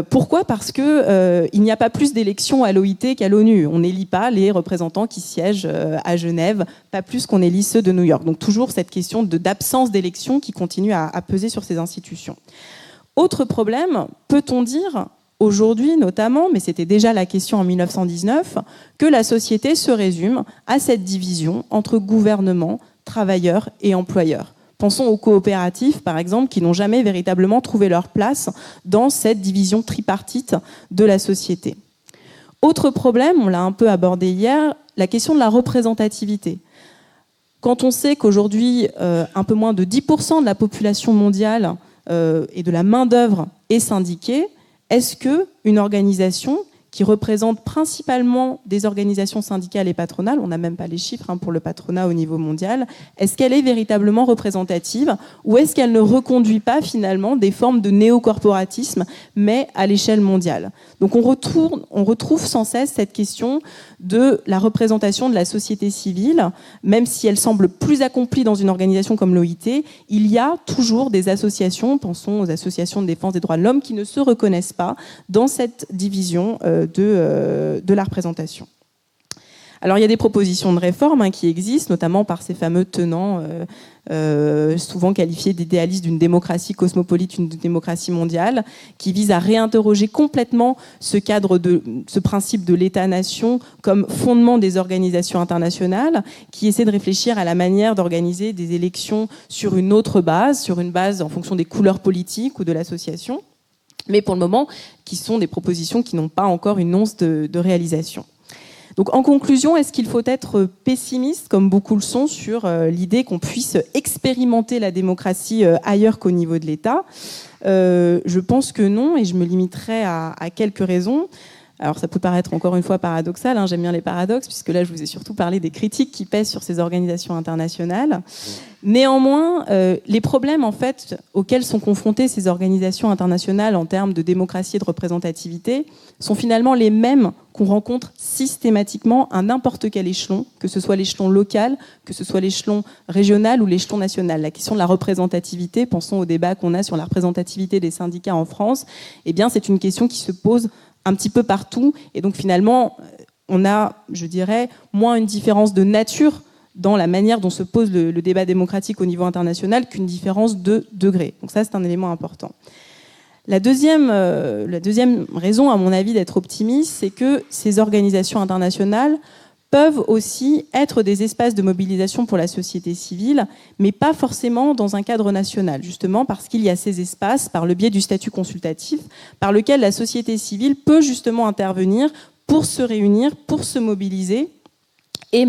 Pourquoi ? Parce que il n'y a pas plus d'élections à l'OIT qu'à l'ONU. On n'élit pas les représentants qui siègent à Genève, pas plus qu'on élit ceux de New York. Donc toujours cette question d'absence d'élections qui continue à peser sur ces institutions. Autre problème, peut-on dire aujourd'hui notamment, mais c'était déjà la question en 1919, que la société se résume à cette division entre gouvernement, travailleurs et employeurs. Pensons aux coopératives, par exemple, qui n'ont jamais véritablement trouvé leur place dans cette division tripartite de la société. Autre problème, on l'a un peu abordé hier, la question de la représentativité. Quand on sait qu'aujourd'hui, un peu moins de 10% de la population mondiale et de la main-d'œuvre est syndiquée, est-ce qu'une organisation qui représente principalement des organisations syndicales et patronales, on n'a même pas les chiffres pour le patronat au niveau mondial, est-ce qu'elle est véritablement représentative ou est-ce qu'elle ne reconduit pas finalement des formes de néocorporatisme, mais à l'échelle mondiale ? Donc on retrouve sans cesse cette question de la représentation de la société civile, même si elle semble plus accomplie dans une organisation comme l'OIT, il y a toujours des associations, pensons aux associations de défense des droits de l'homme, qui ne se reconnaissent pas dans cette division de la représentation. Alors il y a des propositions de réforme qui existent, notamment par ces fameux tenants souvent qualifiés d'idéalistes d'une démocratie cosmopolite, une démocratie mondiale, qui visent à réinterroger complètement ce principe de l'État-nation comme fondement des organisations internationales, qui essaient de réfléchir à la manière d'organiser des élections sur une autre base, sur une base en fonction des couleurs politiques ou de l'association, mais pour le moment, qui sont des propositions qui n'ont pas encore une once de réalisation. Donc en conclusion, est-ce qu'il faut être pessimiste, comme beaucoup le sont, sur l'idée qu'on puisse expérimenter la démocratie ailleurs qu'au niveau de l'État ? Je pense que non, et je me limiterai à quelques raisons. Alors ça peut paraître encore une fois paradoxal, hein, j'aime bien les paradoxes, puisque là je vous ai surtout parlé des critiques qui pèsent sur ces organisations internationales. Néanmoins, les problèmes en fait, auxquels sont confrontées ces organisations internationales en termes de démocratie et de représentativité sont finalement les mêmes qu'on rencontre systématiquement à n'importe quel échelon, que ce soit l'échelon local, que ce soit l'échelon régional ou l'échelon national. La question de la représentativité, pensons au débat qu'on a sur la représentativité des syndicats en France, eh bien c'est une question qui se pose un petit peu partout, et donc finalement on a, je dirais, moins une différence de nature dans la manière dont se pose le débat démocratique au niveau international qu'une différence de degré. Donc ça, c'est un élément important. La deuxième raison, à mon avis, d'être optimiste, c'est que ces organisations internationales peuvent aussi être des espaces de mobilisation pour la société civile, mais pas forcément dans un cadre national, justement parce qu'il y a ces espaces, par le biais du statut consultatif, par lequel la société civile peut justement intervenir pour se réunir, pour se mobiliser, et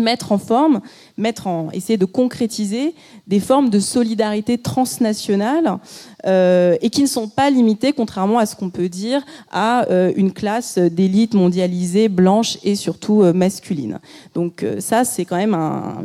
essayer de concrétiser des formes de solidarité transnationale et qui ne sont pas limitées, contrairement à ce qu'on peut dire, à une classe d'élite mondialisée, blanche et surtout masculine. Donc ça, c'est quand même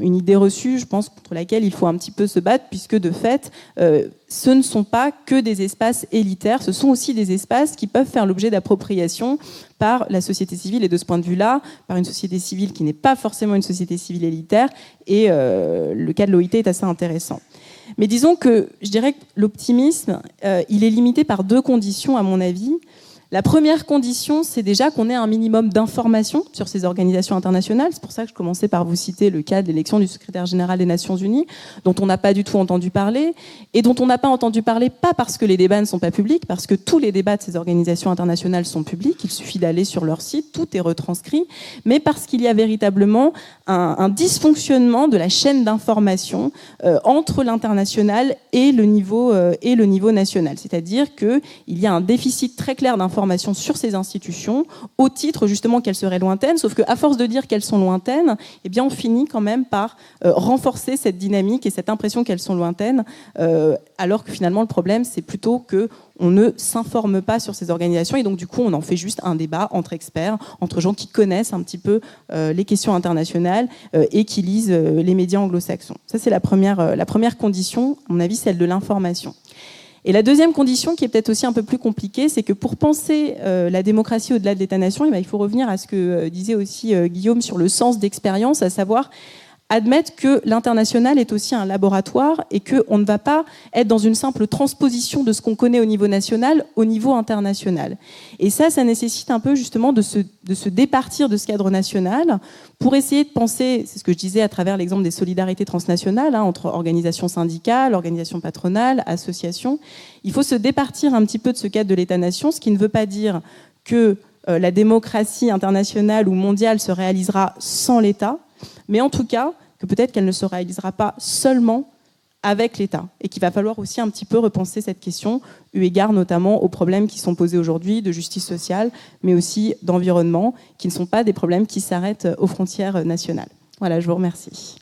une idée reçue, je pense, contre laquelle il faut un petit peu se battre, puisque de fait, ce ne sont pas que des espaces élitaires, ce sont aussi des espaces qui peuvent faire l'objet d'appropriation par la société civile, et de ce point de vue-là, par une société civile qui n'est pas forcément une société civile élitaire, et le cas de l'OIT est assez intéressant. Mais disons que je dirais que l'optimisme, il est limité par deux conditions, à mon avis. La première condition, c'est déjà qu'on ait un minimum d'informations sur ces organisations internationales. C'est pour ça que je commençais par vous citer le cas de l'élection du secrétaire général des Nations Unies, dont on n'a pas du tout entendu parler, et dont on n'a pas entendu parler pas parce que les débats ne sont pas publics, parce que tous les débats de ces organisations internationales sont publics, il suffit d'aller sur leur site, tout est retranscrit, mais parce qu'il y a véritablement un dysfonctionnement de la chaîne d'information entre l'international et le niveau national. C'est-à-dire qu'il y a un déficit très clair d'information sur ces institutions, au titre justement qu'elles seraient lointaines, sauf qu'à force de dire qu'elles sont lointaines, eh bien on finit quand même par renforcer cette dynamique et cette impression qu'elles sont lointaines, alors que finalement le problème c'est plutôt qu'on ne s'informe pas sur ces organisations, et donc du coup on en fait juste un débat entre experts, entre gens qui connaissent un petit peu les questions internationales et qui lisent les médias anglo-saxons. Ça c'est la première condition, à mon avis, celle de l'information. Et la deuxième condition, qui est peut-être aussi un peu plus compliquée, c'est que pour penser la démocratie au-delà de l'État-nation, il faut revenir à ce que disait aussi Guillaume sur le sens d'expérience, à savoir admettre que l'international est aussi un laboratoire et qu'on ne va pas être dans une simple transposition de ce qu'on connaît au niveau national au niveau international. Et ça nécessite un peu justement de se départir de ce cadre national pour essayer de penser, c'est ce que je disais à travers l'exemple des solidarités transnationales, entre organisations syndicales, organisations patronales, associations. Il faut se départir un petit peu de ce cadre de l'État-nation, ce qui ne veut pas dire que la démocratie internationale ou mondiale se réalisera sans l'État, mais en tout cas, que peut-être qu'elle ne se réalisera pas seulement avec l'État, et qu'il va falloir aussi un petit peu repenser cette question, eu égard notamment aux problèmes qui sont posés aujourd'hui de justice sociale, mais aussi d'environnement, qui ne sont pas des problèmes qui s'arrêtent aux frontières nationales. Voilà, je vous remercie.